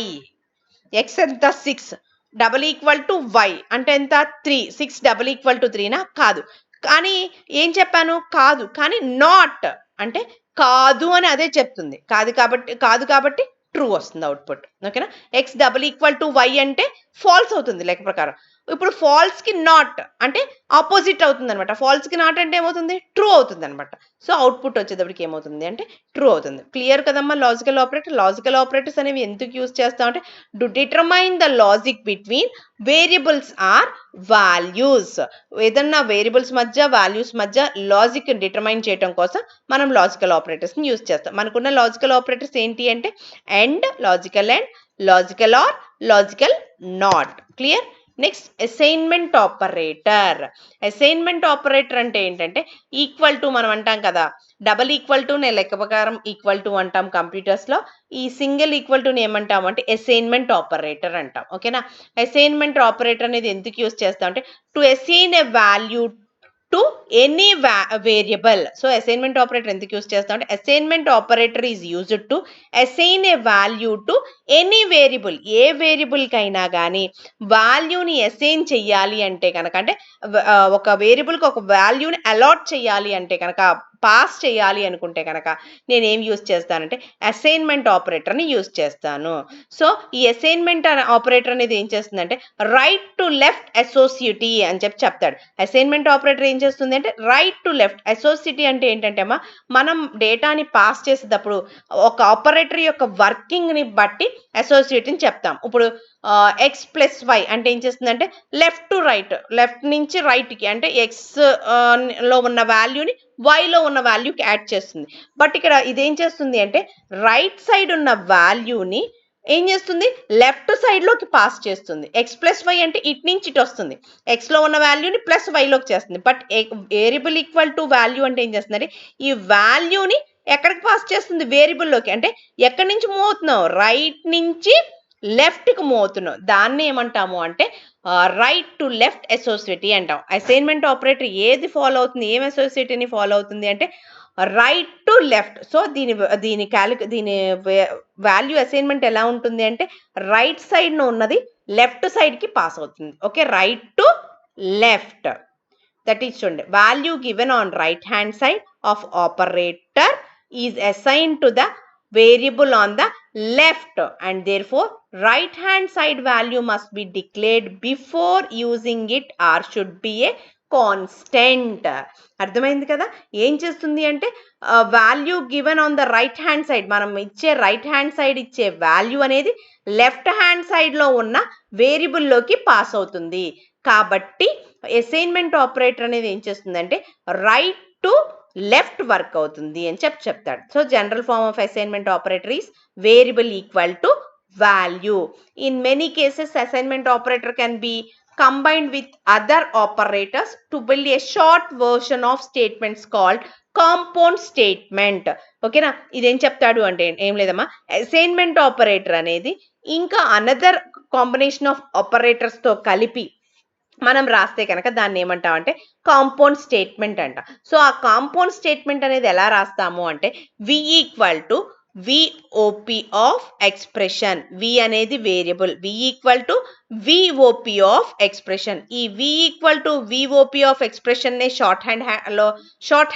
x ఎంత 6 డబల్ ఈక్వల్ టు వై అంటే ఎంత 3, 6 డబల్ ఈక్వల్ టు 3నా కాదు. కానీ ఏం చెప్పాను కాదు, కానీ నాట్ అంటే కాదు అని అదే చెప్తుంది. కాదు కాబట్టి ట్రూ వస్తుంది అవుట్పుట్. ఓకేనా. X double equal to y అంటే ఫాల్స్ అవుతుంది లెక్క ప్రకారం. ఇప్పుడు ఫాల్స్ కి నాట్ అంటే ఆపోజిట్ అవుతుంది అనమాట. ఫాల్స్ కి నాట్ అంటే ఏమవుతుంది ట్రూ అవుతుంది అనమాట. సో అవుట్పుట్ వచ్చేటప్పటికి ఏమవుతుంది అంటే ట్రూ అవుతుంది. క్లియర్ కదమ్మా. లాజికల్ ఆపరేటర్స్ అనేవి ఎందుకు యూజ్ చేస్తామంటే to determine the logic between variables or values. ఏదన్నా వేరియబుల్స్ మధ్య వాల్యూస్ మధ్య లాజిక్ డిటర్మైన్ చేయడం కోసం మనం లాజికల్ ఆపరేటర్స్ని యూజ్ చేస్తాం. మనకున్న లాజికల్ ఆపరేటర్స్ ఏంటి అంటే and, logical and, logical are, logical not. Clear. Next assignment operator. Assignment operator అంటే ఏంటంటే ఈక్వల్ టు మనం అంటాం కదా, డబల్ ఈక్వల్ టు నేను లెక్క ప్రకారం ఈక్వల్ టు అంటాం కంప్యూటర్స్లో. ఈ సింగిల్ ఈక్వల్ టుని ఏమంటాం అంటే అసైన్మెంట్ ఆపరేటర్ అంటాం. ఓకేనా. అసైన్మెంట్ ఆపరేటర్ అనేది ఎందుకు యూజ్ చేస్తాం అంటే to assign a value to any variable. So assignment operator ఎందుకు యూజ్ చేస్తాం అంటే assignment operator is used to assign a value to any variable. ఏ వేరియబుల్కైనా కానీ వాల్యూని అసైన్ చెయ్యాలి అంటే కనుక, అంటే ఒక వేరియబుల్కి ఒక వాల్యూని అలాట్ చేయాలి అంటే కనుక, పాస్ చేయాలి అనుకుంటే కనుక నేనేం యూజ్ చేస్తానంటే అసైన్మెంట్ ఆపరేటర్ని యూజ్ చేస్తాను. సో ఈ అసైన్మెంట్ ఆపరేటర్ అనేది ఏం చేస్తుందంటే రైట్ టు లెఫ్ట్ అసోసియేటీ అని చెప్తాడు. అసైన్మెంట్ ఆపరేటర్ ఏం చేస్తుంది అంటే రైట్ టు లెఫ్ట్ అసోసియేటీ అంటే ఏంటంటే అమ్మా, మనం డేటాని పాస్ చేసేటప్పుడు ఒక ఆపరేటర్ యొక్క వర్కింగ్ని బట్టి అసోసియేటీని చెప్తాం. ఇప్పుడు ఎక్స్ ప్లస్ వై అంటే ఏం చేస్తుందంటే లెఫ్ట్ టు రైట్, లెఫ్ట్ నుంచి రైట్కి అంటే ఎక్స్ లో ఉన్న వాల్యూని వైలో ఉన్న వాల్యూకి యాడ్ చేస్తుంది. బట్ ఇక్కడ ఇదేం చేస్తుంది అంటే రైట్ సైడ్ ఉన్న వాల్యూని ఏం చేస్తుంది లెఫ్ట్ సైడ్లోకి పాస్ చేస్తుంది. ఎక్స్ ప్లస్ వై అంటే ఇటు నుంచి ఇటు వస్తుంది, ఎక్స్లో ఉన్న వాల్యూని ప్లస్ వైలోకి చేస్తుంది. But variable equal to value అంటే ఏం చేస్తుంది అంటే ఈ వాల్యూని ఎక్కడికి పాస్ చేస్తుంది వేరియబుల్లోకి. అంటే ఎక్కడి నుంచి మూవ్ అవుతున్నావు, రైట్ నుంచి లెఫ్ట్కి మూవ్ అవుతున్నావు. దాన్ని ఏమంటాము అంటే రైట్ టు లెఫ్ట్ అసోసియేటీ అంటాం. అసైన్మెంట్ ఆపరేటర్ ఏది ఫాలో అవుతుంది, ఏం అసోసియేటీని ఫాలో అవుతుంది అంటే రైట్ టు లెఫ్ట్. సో దీని వాల్యూ అసైన్మెంట్ ఎలా ఉంటుంది అంటే రైట్ సైడ్ను ఉన్నది లెఫ్ట్ సైడ్కి పాస్ అవుతుంది. Okay, right to left. That is చూడండి value given on right hand side of operator is assigned to the variable on the left and therefore right hand side value must be declared before using it or should be a constant. అర్థమైంది కదా. ఏం చేస్తుంది అంటే value given on the right hand side, మనం ఇచ్చే right hand side ఇచ్చే value అనేది left hand సైడ్లో ఉన్న వేరియబుల్లోకి పాస్ అవుతుంది. కాబట్టి అసైన్మెంట్ ఆపరేటర్ అనేది ఏం చేస్తుందంటే రైట్ టు లెఫ్ట్ వర్క్ అవుతుంది అని చెప్తాడు. So general form of assignment operator is variable equal to value. In many cases assignment operator can be combined with other operators to build a short version of statements called compound statement. ఓకేనా. ఇదేం చెప్తాడు అంటే ఏం లేదమ్మా, assignment operator అనేది ఇంకా another combination of ఆపరేటర్స్తో కలిపి మనం రాస్తే కనుక దాన్ని ఏమంటామంటే కాంపౌండ్ స్టేట్మెంట్ అంట. సో ఆ కాంపౌండ్ స్టేట్మెంట్ అనేది ఎలా రాస్తాము అంటే V equal to VOP of expression. V అనేది variable, V equal to VOP of expression. ఈ V equal to VOP of expression నే షార్ట్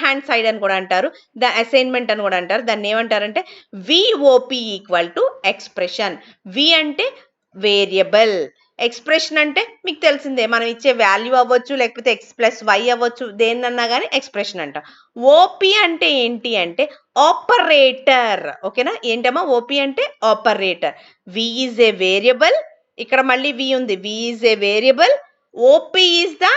హ్యాండ్ సైడ్ అని కూడా అంటారు, ద అసైన్మెంట్ అని కూడా అంటారు. దాన్ని ఏమంటారంటే విఓపి ఈక్వల్ టు ఎక్స్ప్రెషన్. వి అంటే వేరియబుల్, ఎక్స్ప్రెషన్ అంటే మీకు తెలిసిందే, మనం ఇచ్చే వాల్యూ అవ్వచ్చు లేకపోతే ఎక్స్ ప్లస్ వై అవ్వచ్చు, దేన్నన్నా కానీ ఎక్స్ప్రెషన్ అంట. ఓపి అంటే ఏంటి అంటే ఆపరేటర్. ఓకేనా, ఏంటమ్మా ఓపి అంటే operator. V is a variable, ఇక్కడ మళ్ళీ వి ఉంది, V is a variable, OP is the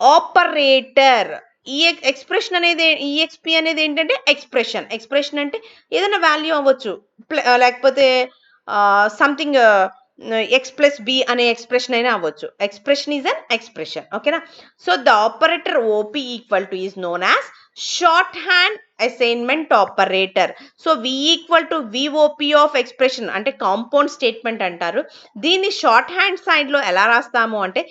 operator. ఈ ఎక్స్ప్రెషన్ అనేది ఈఎక్స్పి అనేది ఏంటంటే ఎక్స్ప్రెషన్. ఎక్స్ప్రెషన్ అంటే ఏదైనా వాల్యూ అవ్వచ్చు, లేకపోతే సంథింగ్ ఎక్స్ ప్లస్ బి అనే ఎక్స్ప్రెషన్ అయినా అవ్వచ్చు. Expression is an expression. ఓకేనా, so the operator OP equal to is known as shorthand assignment operator. So V equal to VOP of expression అంటే compound statement అంటారు. దీన్ని short hand side లో ఎలా రాస్తాము అంటే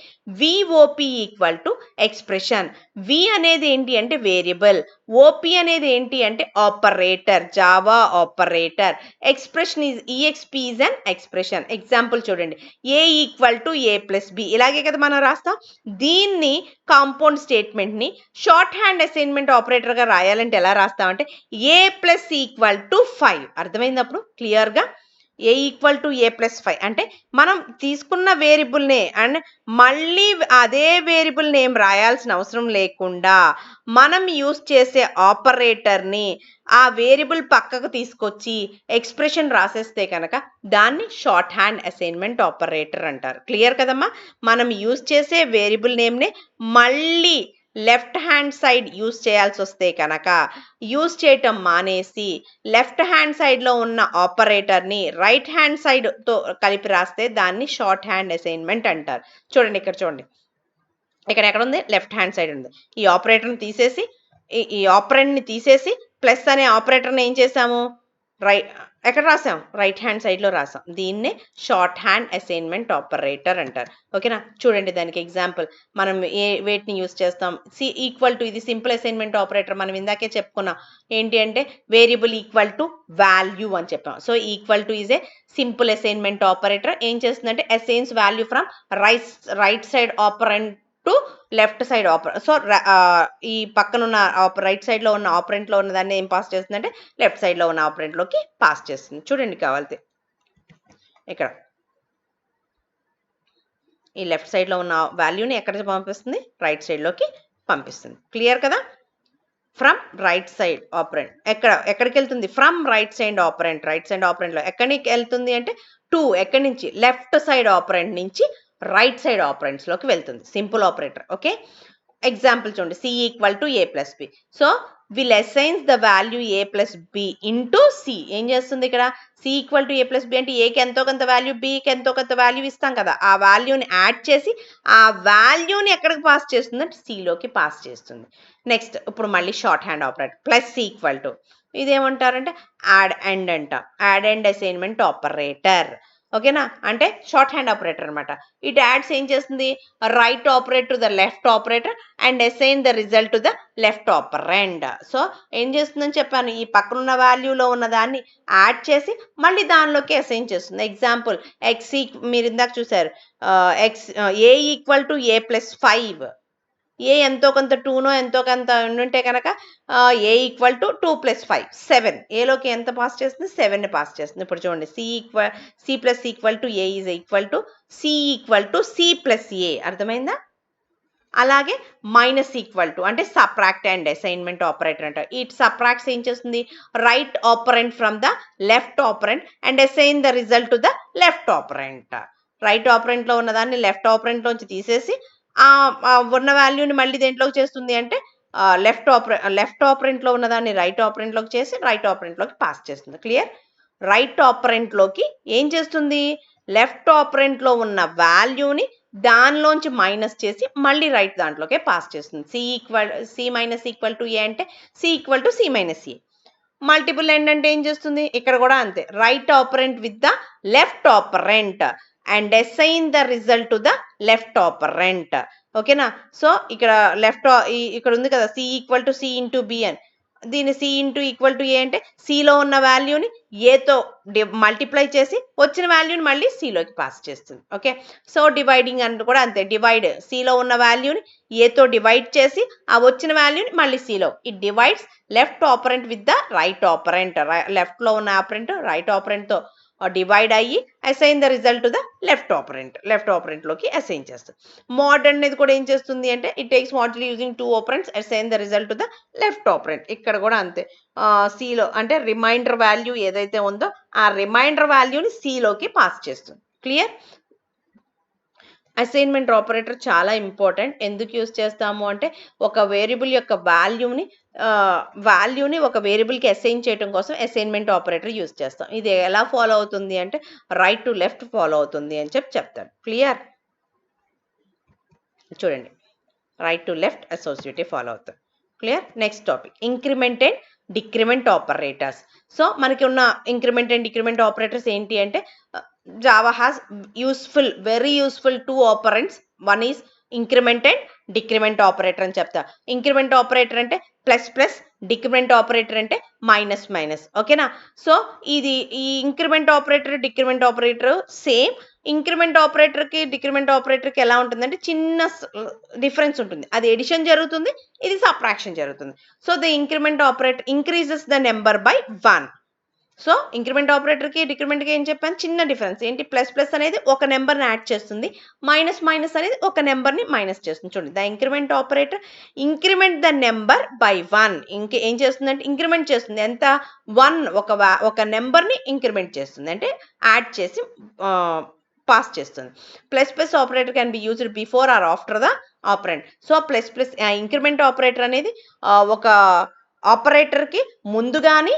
V OP equal to expression. V అనేది ఏంటి అంటే వేరియబుల్, ఓపి అనేది ఏంటి అంటే operator, Java operator. Expression is EXP is an expression. Example చూడండి, A equal to A plus B, ఇలాగే కదా మనం రాస్తాం. దీన్ని కాంపౌండ్ స్టేట్మెంట్ ని షార్ట్ హ్యాండ్ అసైన్మెంట్ ఆపరేటర్ గా రాయాలంటే ఎలా రాస్తామంటే ఏ ప్లస్ ఈక్వల్ టు 5. అర్థమైంది అప్పుడు క్లియర్ గా? A equal to A plus 5 అంటే మనం తీసుకున్న వేరియబుల్ నే అండ్ మళ్ళీ అదే వేరియబుల్ నేమ్ రాయాల్సిన అవసరం లేకుండా మనం యూస్ చేసే ఆపరేటర్ ని ఆ వేరియబుల్ పక్కకు తీసుకొచ్చి ఎక్స్ప్రెషన్ రాసేస్తే కనుక దాన్ని షార్ట్ హ్యాండ్ అసైన్మెంట్ ఆపరేటర్ అంటారు. క్లియర్ కదమ్మా? మనం యూస్ చేసే వేరియబుల్ నేమ్ నే మళ్ళీ లెఫ్ట్ హ్యాండ్ సైడ్ యూస్ చేయాల్సి వస్తే కనుక యూస్ చేయటం మానేసి లెఫ్ట్ హ్యాండ్ సైడ్ లో ఉన్న ఆపరేటర్ ని రైట్ హ్యాండ్ సైడ్ తో కలిపి రాస్తే దాన్ని షార్ట్ హ్యాండ్ అసైన్మెంట్ అంటారు. చూడండి ఇక్కడ చూడండి, ఇక్కడ ఎక్కడ ఉంది, లెఫ్ట్ హ్యాండ్ సైడ్ ఉంది. ఈ ఆపరేటర్ని తీసేసి ఈ ఆపరెంట్ని తీసేసి ప్లస్ అనే ఆపరేటర్ని ఏం చేసాము, ఎక్కడ రాసాం, రైట్ హ్యాండ్ సైడ్ లో రాసాం. దీన్నే షార్ట్ హ్యాండ్ అసైన్మెంట్ ఆపరేటర్ అంటారు. ఓకేనా, చూడండి దానికి ఎగ్జాంపుల్ మనం వేటిని యూస్ చేస్తాం. సి ఈక్వల్ టు, ఇది సింపుల్ అసైన్మెంట్ ఆపరేటర్, మనం ఇందాకే చెప్పుకున్నాం. ఏంటి అంటే వేరియబుల్ ఈక్వల్ టు వాల్యూ అని చెప్పాం. So equal to is a simple assignment operator. ఏం చేస్తుందంటే assigns value from right side operant to left side operant. So ఈ పక్కన ఉన్న రైట్ సైడ్ లో ఉన్న ఆపరెంట్ లో ఉన్న దాన్ని ఏం పాస్ చేస్తుందంటే లెఫ్ట్ సైడ్ లో ఉన్న ఆపరెంట్ లోకి పాస్ చేస్తుంది. చూడండి కావాలితే ఇక్కడ ఈ లెఫ్ట్ సైడ్ లో ఉన్న వాల్యూని ఎక్కడికి పంపిస్తుంది, రైట్ సైడ్ లోకి పంపిస్తుంది. క్లియర్ కదా? ఫ్రమ్ రైట్ సైడ్ ఆపరెంట్ ఎక్కడికి వెళ్తుంది, from right side operand. Right side operand లో ఎక్కడికి వెళ్తుంది అంటే టు, ఎక్కడి నుంచి, లెఫ్ట్ సైడ్ ఆపరెంట్ నుంచి రైట్ సైడ్ ఆపరెంట్స్ లోకి వెళ్తుంది. Simple operator. ఓకే, ఎగ్జాంపుల్ చూడండి, c equal to A plus b. So will assigns the value a plus b into c. ఏం చేస్తుంది ఇక్కడ, c equal to A plus b అంటే ఏకి ఎంతో కొంత వాల్యూ, బికి ఎంతో కొంత వాల్యూ ఇస్తాం కదా, ఆ వాల్యూని యాడ్ చేసి ఆ వాల్యూని ఎక్కడికి పాస్ చేస్తుంది అంటే సిలోకి పాస్ చేస్తుంది. నెక్స్ట్ ఇప్పుడు మళ్ళీ shorthand operator plus equal to, ఇదేమంటారంటే యాడ్ అండ్ అంట, యాడ్ అండ్ అసైన్మెంట్ ఆపరేటర్. ఓకేనా, అంటే షార్ట్ హ్యాండ్ ఆపరేటర్ అనమాట. ఇట్ యాడ్స్ ఏం చేస్తుంది, right operator to the left operator and assign the result to the left operand. So ఏం చేస్తుందని చెప్పాను, ఈ పక్కనున్న వాల్యూలో ఉన్న దాన్ని యాడ్ చేసి మళ్ళీ దానిలోకి అసైన్ చేస్తుంది. ఎగ్జాంపుల్ ఎక్స్, మీరు ఇందాక చూసారు, X A equal to A plus 5. A ఎంతో కొంత 2నో ఎంతో కొంత ఉంటే కనుక ఏ ఈక్వల్ టు 2 ప్లస్ 5 7. ఏలోకి ఎంత పాస్ చేస్తుంది, 7ని పాస్ చేస్తుంది. ఇప్పుడు చూడండి, C plus equal to A is equal to C equal to C plus A. అర్థమైందా? అలాగే మైనస్ ఈక్వల్ టు అంటే సబ్ట్రాక్ట్ అండ్ అసైన్మెంట్ ఆపరేటర్ అంట. ఈ సబ్ట్రాక్ట్స్ ఏం చేస్తుంది, right operand from the left operand and assign the result to the left operant. Right operant లో ఉన్నదాన్ని left operant లోంచి తీసేసి ఉన్న వాల్యూని మళ్ళీ దేంట్లోకి చేస్తుంది అంటే లెఫ్ట్ ఆపరెంట్ లో ఉన్నదాన్ని రైట్ ఆపరెంట్ లోకి చేసి రైట్ ఆపరెంట్ లోకి పాస్ చేస్తుంది. క్లియర్? రైట్ ఆపరెంట్ లోకి ఏం చేస్తుంది, లెఫ్ట్ ఆపరెంట్ లో ఉన్న వాల్యూని దానిలోంచి మైనస్ చేసి మళ్ళీ రైట్ దాంట్లోకే పాస్ చేస్తుంది. C minus equal to a అంటే c equal to c minus a. Multiple and అంటే ఏం చేస్తుంది, ఇక్కడ కూడా అంతే, right operand with the left operand and assign the result to the left operand. ఓకేనా? సో ఇక్కడ ఇక్కడ ఉంది కదా c equal to c into b అని. దీన్ని c into equal to a అంటే సిలో ఉన్న వాల్యూని ఏతో మల్టిప్లై చేసి వచ్చిన వాల్యూని మళ్ళీ సిలోకి పాస్ చేస్తుంది. ఓకే, సో డివైడింగ్ అంటే కూడా అంతే, డివైడ్ సిలో ఉన్న వాల్యూని ఏతో డివైడ్ చేసి ఆ వచ్చిన వాల్యూని మళ్ళీ సిలో. It divides left operand with the right operand. లెఫ్ట్లో ఉన్న ఆపరెంట్ రైట్ ఆపరెంట్తో డివైడ్ అయ్యి assign the result to the left ఆపరెంట్లోకి అసైన్ చేస్తుంది. మోడ్ అనేది కూడా ఏం చేస్తుంది అంటే it takes modulo using 2 operands assign the result to the left operand. ఇక్కడ కూడా అంతే, సిలో అంటే రిమైండర్ వాల్యూ ఏదైతే ఉందో ఆ రిమైండర్ వాల్యూని సిలోకి పాస్ చేస్తుంది. క్లియర్? అసైన్మెంట్ ఆపరేటర్ చాలా ఇంపార్టెంట్. ఎందుకు యూజ్ చేస్తాము అంటే ఒక వేరియబుల్ యొక్క వాల్యూని ఒక వేరియబుల్కి అసైన్ చేయడం కోసం అసైన్మెంట్ ఆపరేటర్ యూజ్ చేస్తాం. ఇది ఎలా ఫాలో అవుతుంది అంటే రైట్ టు లెఫ్ట్ ఫాలో అవుతుంది అని చెప్తాడు. క్లియర్? చూడండి, right to left associative follow అవుతుంది. Clear? Next topic increment and decrement operators. So మనకి ఉన్న ఇంక్రిమెంట్ అండ్ డిక్రిమెంట్ ఆపరేటర్స్ ఏంటి అంటే Java has very useful 2 operands. One is increment and decrement operator అని చెప్తా. ఇంక్రిమెంట్ ఆపరేటర్ అంటే plus plus, decrement operator అంటే minus minus. ఓకేనా? So ఈ increment operator decrement operator same. Increment ఆపరేటర్కి డిక్రిమెంట్ ఆపరేటర్కి ఎలా ఉంటుందంటే చిన్న డిఫరెన్స్ ఉంటుంది. అది ఎడిషన్ జరుగుతుంది, ఇది సబ్ట్రాక్షన్ జరుగుతుంది. So the increment operator increases the number by 1. So increment ఆపరేటర్కి డిక్రిమెంట్కి ఏం చెప్పాను, చిన్న డిఫరెన్స్ ఏంటి, ప్లస్ ప్లస్ అనేది ఒక నెంబర్ని యాడ్ చేస్తుంది, మైనస్ మైనస్ అనేది ఒక నెంబర్ని మైనస్ చేస్తుంది. చూడండి, the increment operator increment the number by 1. ఏం చేస్తుందంటే ఇంక్రిమెంట్ చేస్తుంది. ఎంత? 1 ఒక నెంబర్ని ఇంక్రిమెంట్ చేస్తుంది, అంటే యాడ్ చేసి పాస్ చేస్తుంది. Plus plus operator can be used before or after the operand. So plus plus increment operator అనేది ఒక ఆపరేటర్కి ముందు కానీ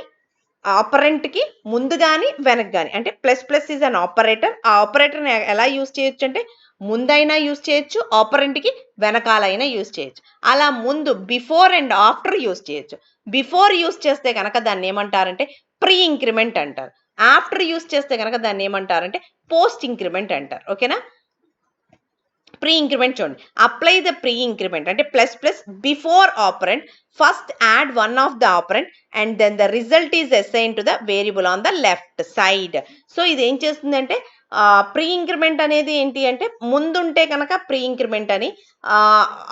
ఆపరెంట్కి ముందు కానీ వెనక కానీ, అంటే plus plus is an operator. ఆ ఆపరేటర్ని ఎలా యూజ్ చేయొచ్చు అంటే ముందైనా యూజ్ చేయొచ్చు, ఆపరెంట్కి వెనకాలైనా యూజ్ చేయొచ్చు. అలా ముందు బిఫోర్ అండ్ ఆఫ్టర్ యూజ్ చేయొచ్చు. బిఫోర్ యూజ్ చేస్తే కనుక దాన్ని ఏమంటారంటే ప్రీ ఇంక్రిమెంట్ అంటారు. ఆఫ్టర్ యూజ్ చేస్తే కనుక దాన్ని ఏమంటారంటే పోస్ట్ ఇంక్రిమెంట్ అంటారు. ఓకేనా? ప్రీ ఇంక్రిమెంట్ చూడండి, అప్లై ద ప్రీ ఇంక్రిమెంట్ అంటే plus plus before operand, first add one of the operand and then the result is assign to the variable on the left side. So ఇది ఏం చేస్తుందంటే pre increment అనేది ఏంటి అంటే ముందుంటే కనుక pre increment అని,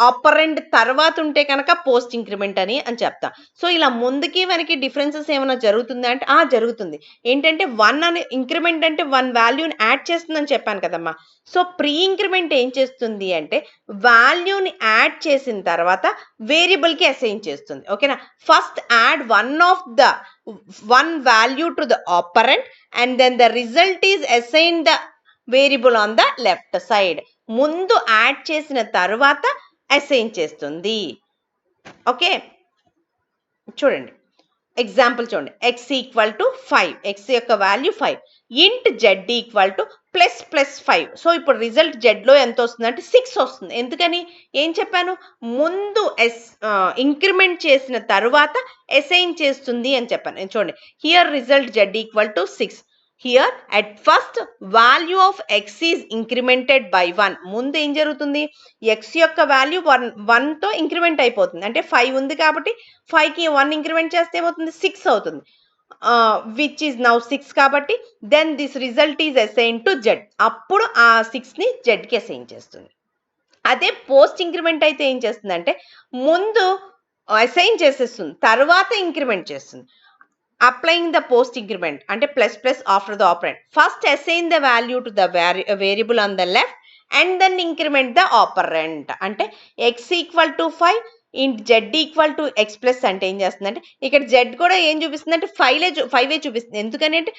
operant తర్వాత ఉంటే కనుక పోస్ట్ ఇంక్రిమెంట్ అని చెప్తాం. సో ఇలా ముందుకి వెనక్కి డిఫరెన్సెస్ ఏమైనా జరుగుతుందా అంటే జరుగుతుంది. ఏంటంటే 1 అని ఇంక్రిమెంట్ అంటే 1 వాల్యూని యాడ్ చేస్తుందని చెప్పాను కదమ్మా. సో ప్రీ ఇంక్రిమెంట్ ఏం చేస్తుంది అంటే వాల్యూని యాడ్ చేసిన తర్వాత వేరియబుల్కి అసైన్ చేస్తుంది. ఓకేనా? First add one value to the operand and then the result is assign the variable on the left side. ముందు యాడ్ చేసిన తర్వాత అసైన్ చేస్తుంది. ఓకే, చూడండి ఎగ్జాంపుల్ చూడండి. x ఈక్వల్ టు 5, x యొక్క value 5. Int z equal to plus plus 5. So ఇప్పుడు result జెడ్లో ఎంత వస్తుంది అంటే 6 వస్తుంది. ఎందుకని? ఏం చెప్పాను, ముందు ఇంక్రిమెంట్ చేసిన తర్వాత అసైన్ చేస్తుంది అని చెప్పాను. చూడండి, here result z equal to 6. Here at first value of x is incremented by 1. ముందు ఏం జరుగుతుంది, x యొక్క వాల్యూ 1తో ఇంక్రిమెంట్ అయిపోతుంది. అంటే 5 ఉంది కాబట్టి 5కి 1 ఇంక్రిమెంట్ చేస్తే ఏమవుతుంది, 6 అవుతుంది. విచ్ ఈజ్ నౌ 6 కాబట్టి then this result is assign to z. అప్పుడు ఆ 6ని జెడ్కి అసైన్ చేస్తుంది. అదే పోస్ట్ ఇంక్రిమెంట్ అయితే ఏం చేస్తుందంటే ముందు అసైన్ చేసేస్తుంది, తర్వాత ఇంక్రిమెంట్ చేస్తుంది. Applying the post increment అంటే plus plus after the operand, first assign the value to the variable on the left and then increment the operand. అంటే x equal to 5 int z equal to x plus అంటే ఏం చేస్తుందంటే ఇక్కడ z కూడా ఏం చూపిస్తుంది అంటే 5 చూపిస్తుంది. ఎందుకని అంటే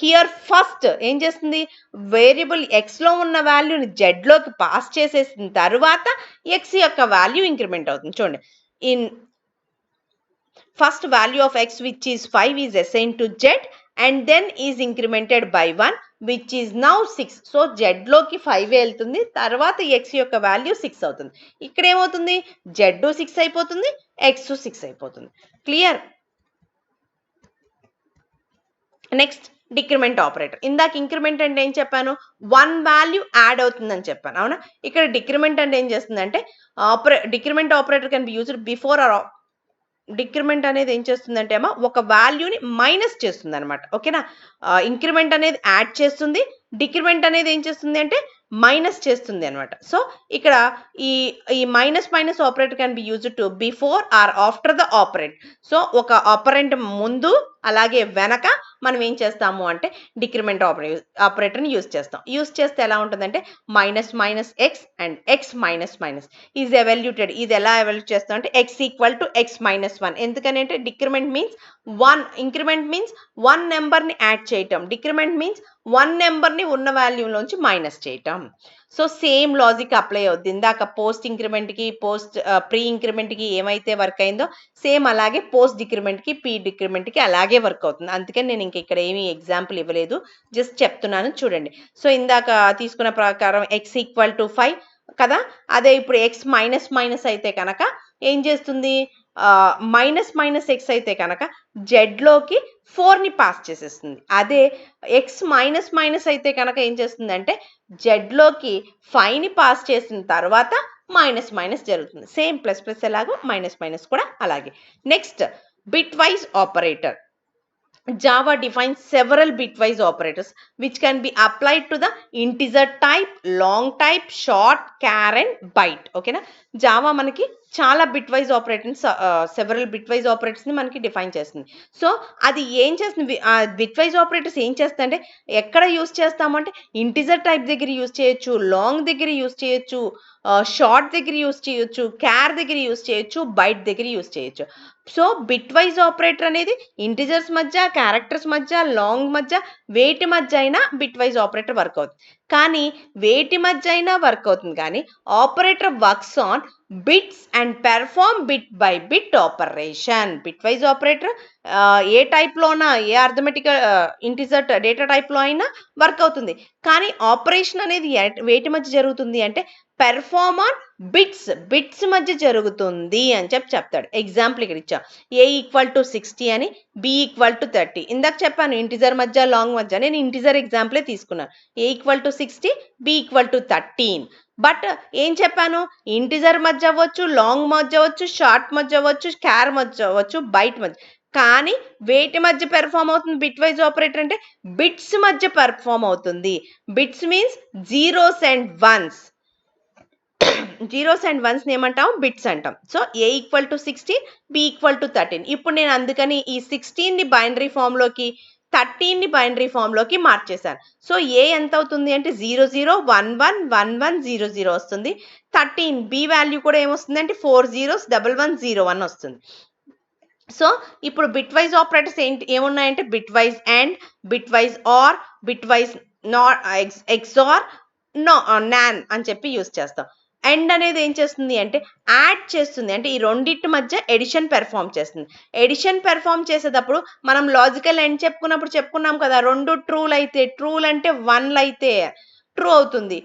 హియర్ ఫస్ట్ ఏం చేస్తుంది, వేరియబుల్ ఎక్స్లో ఉన్న వాల్యూని జెడ్లోకి పాస్ చేసేసిన తర్వాత x యొక్క వాల్యూ ఇంక్రిమెంట్ అవుతుంది. చూడండి, first value of x which is 5 is assigned to z and then is incremented by 1 which is now 6. So z లోకి 5 వెళ్తుంది, తర్వాత x యొక్క వాల్యూ 6 అవుతుంది. ఇక్కడ ఏమవుతుంది, z 6 అయిపోతుంది, x 6 అయిపోతుంది. క్లియర్? Next decrement operator. ఇందాక ఇంక్రిమెంట్ అంటే ఏం చెప్పాను, 1 వాల్యూ యాడ్ అవుతుందని చెప్పాను, అవునా? ఇక్కడ డిక్రిమెంట్ అంటే ఏం చేస్తుందంటే decrement operator can be used before are decrement అనేది ఏం చేస్తుందంటే అమ్మ ఒక వాల్యూని మైనస్ చేస్తుంది అనమాట, ఓకేనా? ఇంక్రిమెంట్ అనేది యాడ్ చేస్తుంది, డిక్రిమెంట్ అనేది ఏం చేస్తుంది అంటే మైనస్ చేస్తుంది అనమాట. సో ఇక్కడ ఈ ఈ minus minus operator can be used to before or after the operate. So ఒక ఆపరెంట్ ముందు అలాగే వెనక మనం ఏం చేస్తాము అంటే డిక్రిమెంట్ ఆపరేటర్ని యూజ్ చేస్తాం. యూజ్ చేస్తే ఎలా ఉంటుందంటే minus minus X and X minus minus is evaluated. ఇది ఎలా ఎవల్యూట్ చేస్తాం అంటే X equal to X minus 1. ఎందుకని అంటే డిక్రిమెంట్ మీన్స్ 1, ఇంక్రిమెంట్ మీన్స్ 1 నెంబర్ని యాడ్ చేయటం, డిక్రిమెంట్ మీన్స్ 1 నెంబర్ని ఉన్న వాల్యూలోంచి మైనస్ చేయటం. సో సేమ్ లాజిక్ అప్లై అవుద్ది. ఇందాక పోస్ట్ ఇంక్రిమెంట్కి ప్రీ ఇంక్రిమెంట్కి ఏమైతే వర్క్ అయిందో సేమ్ అలాగే పోస్ట్ డిక్రిమెంట్కి ప్రీ డిక్రిమెంట్కి అలాగే వర్క్ అవుతుంది. అందుకని నేను ఇంక ఇక్కడ ఏమీ ఎగ్జాంపుల్ ఇవ్వలేదు, జస్ట్ చెప్తున్నాను చూడండి. సో ఇందాక తీసుకున్న ప్రకారం ఎక్స్ ఈక్వల్ టు 5 కదా, అదే ఇప్పుడు ఎక్స్ మైనస్ మైనస్ అయితే కనుక ఏం చేస్తుంది, మైనస్ మైనస్ ఎక్స్ అయితే కనుక జెడ్లోకి 4ని పాస్ చేసేస్తుంది. అదే ఎక్స్ మైనస్ మైనస్ అయితే కనుక ఏం చేస్తుంది అంటే జెడ్లోకి 5ని పాస్ చేసిన తర్వాత మైనస్ మైనస్ జరుగుతుంది. సేమ్ ప్లస్ ప్లస్ ఎలాగో మైనస్ మైనస్ కూడా అలాగే. Next bit wise operator. Java defines several bitwise operators which can be applied to the integer type, long type, short, char and byte. ఓకేనా? Java మనకి చాలా bitwise operators several bitwise ఆపరేటర్స్ని మనకి define చేస్తుంది. So అది ఏం చేస్తుంది, బిట్వైజ్ ఆపరేటర్స్ ఏం చేస్తుందంటే ఎక్కడ యూస్ చేస్తామంటే ఇంటిజర్ టైప్ దగ్గర యూస్ చేయొచ్చు, లాంగ్ దగ్గర యూస్ చేయొచ్చు, షార్ట్ దగ్గర యూస్ చేయొచ్చు, క్యార్ దగ్గర యూస్ చేయొచ్చు, బైట్ దగ్గర యూస్ చేయొచ్చు. సో బిట్ వైజ్ ఆపరేటర్ అనేది ఇంటిజర్స్ మధ్య, క్యారెక్టర్స్ మధ్య, లాంగ్ మధ్య, వేటి మధ్య అయినా బిట్ వైజ్ ఆపరేటర్ వర్క్ అవుతుంది. కానీ వేటి మధ్య అయినా వర్క్ అవుతుంది, కానీ operator works on bits and perform bit by bit operation. Bitwise operator ఏ టైప్లోనా, ఏ అర్థమెటికల్ ఇంటిజర్ డేటా టైప్లో అయినా వర్క్ అవుతుంది. కానీ ఆపరేషన్ అనేది వేటి మధ్య జరుగుతుంది అంటే పెర్ఫార్మ్ ఆన్ బిట్స్ మధ్య జరుగుతుంది అని చెప్తాడు. ఎగ్జాంపుల్ ఇక్కడ ఇచ్చా, ఏ ఈక్వల్ టు 60 అని, బి ఈక్వల్ టు 30. ఇందాక చెప్పాను ఇంటిజర్ మధ్య, లాంగ్ మధ్య, నేను ఇంటిజర్ ఎగ్జాంపులే తీసుకున్నాను. A equal to 60, B equal to 13. But ఏం చెప్పాను, ఇంటిజర్ మధ్య అవ్వచ్చు, లాంగ్ మధ్య అవ్వచ్చు, షార్ట్ మధ్య అవ్వచ్చు, క్యార్ మధ్య అవ్వచ్చు, బైట్ మధ్య. కానీ వేటి మధ్య పెర్ఫామ్ అవుతుంది బిట్ వైజ్ ఆపరేటర్ అంటే బిట్స్ మధ్య పెర్ఫామ్ అవుతుంది. Bits means zeros and ones. Zeros and ones ఏమంటాం, బిట్స్ అంటాం. So a equal to 16, b equal to 13. ఇప్పుడు నేను అందుకని ఈ 16ని బైనరీ ఫామ్లోకి, 13ని బైనరీ ఫామ్లోకి మార్చేశాను. సో ఏ ఎంత అవుతుంది అంటే 00111100 వస్తుంది. 13 బి వాల్యూ కూడా ఏమొస్తుంది అంటే 401101 వస్తుంది. సో ఇప్పుడు బిట్ వైజ్ ఆపరేటర్స్ ఏమున్నాయంటే bitwise and, bitwise or, bitwise not, XOR, నాన్ అని చెప్పి యూజ్ చేస్తాం. అండ్ అనేది ఏం చేస్తుంది అంటే యాడ్ చేస్తుంది, అంటే ఈ రెండింటి మధ్య ఎడిషన్ పెర్ఫామ్ చేస్తుంది. ఎడిషన్ పెర్ఫామ్ చేసేటప్పుడు మనం లాజికల్ ఎండ్ చెప్పుకున్నాం కదా, 2 ట్రూలు అయితే, ట్రూలు అంటే 1లు అయితే ట్రూ అవుతుంది,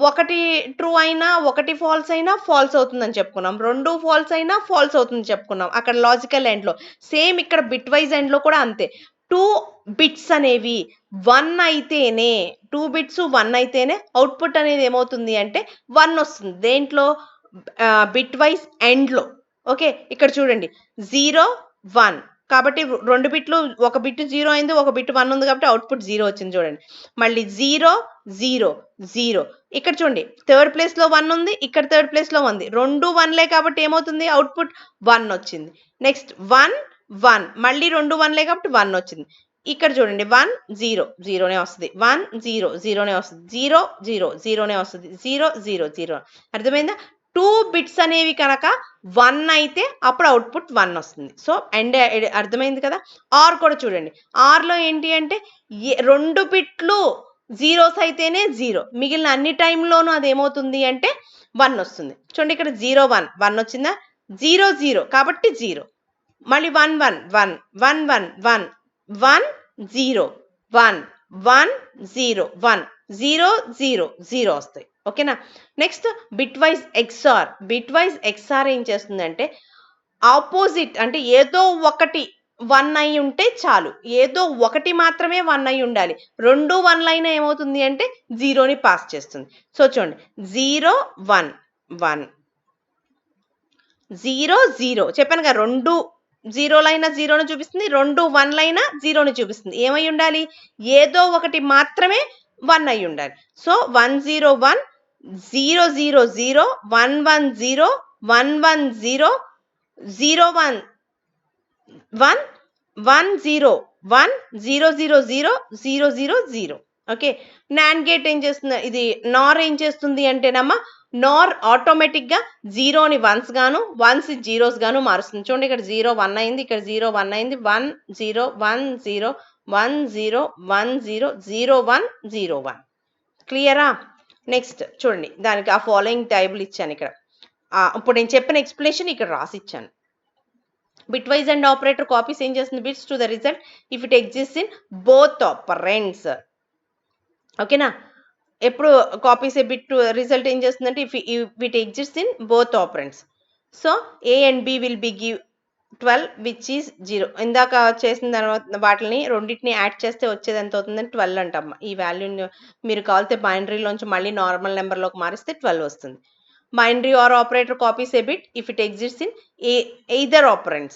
ఒకటి ట్రూ అయినా ఒకటి ఫాల్స్ అయినా ఫాల్స్ అవుతుందని చెప్పుకున్నాం, 2 ఫాల్స్ అయినా ఫాల్స్ అవుతుందని చెప్పుకున్నాం అక్కడ లాజికల్ ఎండ్లో. సేమ్ ఇక్కడ బిట్ వైజ్ ఎండ్లో కూడా అంతే. 2 బిట్స్ అనేవి 1 అయితేనే, 2 బిట్స్ 1 అయితేనే అవుట్పుట్ అనేది ఏమవుతుంది అంటే 1 వస్తుంది. దేంట్లో, బిట్ వైజ్ ఎండ్లో. ఓకే, ఇక్కడ చూడండి 0 1 కాబట్టి 2 బిట్లు, ఒక బిట్ 0 అయింది, ఒక బిట్ 1 ఉంది కాబట్టి అవుట్పుట్ 0 వచ్చింది చూడండి. మళ్ళీ 0 0 0, ఇక్కడ చూడండి థర్డ్ ప్లేస్లో 1 ఉంది, ఇక్కడ థర్డ్ ప్లేస్లో ఉంది, 2 1లే కాబట్టి ఏమవుతుంది అవుట్పుట్ 1 వచ్చింది. నెక్స్ట్ 1 1, మళ్ళీ 2 1లే కాబట్టి 1 వచ్చింది. ఇక్కడ చూడండి 1 0 0నే వస్తుంది, 1 0 0నే వస్తుంది, 0 0 0నే వస్తుంది, 0 0 0. అర్థమైందా? 2 బిట్స్ అనేవి కనుక 1 అయితే అప్పుడు అవుట్పుట్ 1 వస్తుంది. సో అండ్ అర్థమైంది కదా. ఆర్ కూడా చూడండి, ఆర్లో ఏంటి అంటే 2 బిట్లు జీరోస్ అయితేనే 0, మిగిలిన అన్ని టైంలోనూ అది ఏమవుతుంది అంటే 1 వస్తుంది. చూడండి ఇక్కడ 0 1 1 వచ్చిందా, 0 0 కాబట్టి 0, మళ్ళీ 1 1 1 1 1 1 1 0 1 1 0 1 0 0 0 వస్తాయి. ఓకేనా. Next bit wise XR. Bit wise XR ఏం చేస్తుందంటే ఆపోజిట్, అంటే ఏదో ఒకటి 1 అయి ఉంటే చాలు. ఏదో ఒకటి మాత్రమే 1 అయి ఉండాలి. 2 1 అయినా ఏమవుతుంది అంటే 0ని పాస్ చేస్తుంది. సో చూడండి 0 1 1 0 0 చెప్పానుగా 2 జీరోలైనా 0ని చూపిస్తుంది. 2 1లైనా 0ని చూపిస్తుంది. ఏమై ఉండాలి? ఏదో ఒకటి మాత్రమే 1 అయి ఉండాలి. So 1 0 1 0 0 0 1 1 0 1 1 0 0 1 1 1 0 1 0 0 0 0 0 0 okay. నాండ్ గేట్ ఏం చేస్తుంది? ఇది నార్ ఏం చేస్తుంది అంటేనమ్మా నార్ ఆటోమేటిక్ గా 0ని 1s గాను 1s 0s గాను మారుస్తుంది. చూడండి ఇక్కడ 0 1 అయింది, ఇక్కడ 0 1 అయింది. 1 0 1 0 1 0 1 0 0 1 0 1 క్లియరా? నెక్స్ట్ చూడండి దానికి ఆ ఫాలోయింగ్ టేబుల్ ఇచ్చాను ఇక్కడ. ఇప్పుడు నేను చెప్పిన ఎక్స్ప్లెనేషన్ ఇక్కడ రాసి ఇచ్చాను. బిట్వైజ్ అండ్ ఆపరేటర్ కాపీస్ ఏం చేస్తుంది? Bits to the result if it exist in both operands. ఓకేనా? ఎప్పుడు copies a bit to result ఏం చేస్తుందంటే if it exist in both operands. So a and b will be give 12 which is 0. ఇందాక చేసిన తర్వాత వాటిని రెండింటిని యాడ్ చేస్తే వచ్చేది ఎంత అవుతుందని 12 అంటమ్మా. ఈ వాల్యూని మీరు కావాలితే బైనరీలోంచి మళ్ళీ నార్మల్ నెంబర్లోకి మారిస్తే 12 వస్తుంది. Binary or operator copies a bit if it exist in either operands.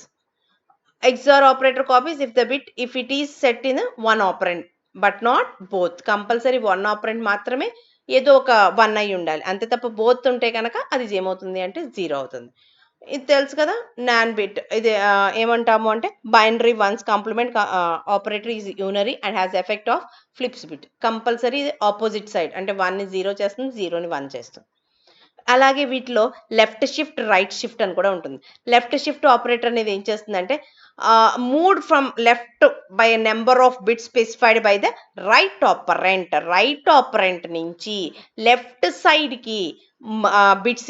XOR operator copies if it is set in one operand but not both. Compulsory one operant మాత్రమే ఏదో ఒక 1 అయి ఉండాలి. అంతే తప్ప బోత్ ఉంటే కనుక అది ఏమవుతుంది అంటే 0 అవుతుంది. ఇది తెలుసు కదా. నాన్ బిట్ ఇది ఏమంటాము అంటే binary ones complement operator is unary and has effect of flips bit. Compulsory opposite side అంటే 1ని 0 చేస్తుంది, 0ని 1 చేస్తుంది. అలాగే వీటిలో లెఫ్ట్ షిఫ్ట్ రైట్ షిఫ్ట్ అని కూడా ఉంటుంది. లెఫ్ట్ షిఫ్ట్ ఆపరేటర్ అనేది ఏం చేస్తుందంటే move from left by number of bits specified by the right operant నుంచి లెఫ్ట్ సైడ్కి బిట్స్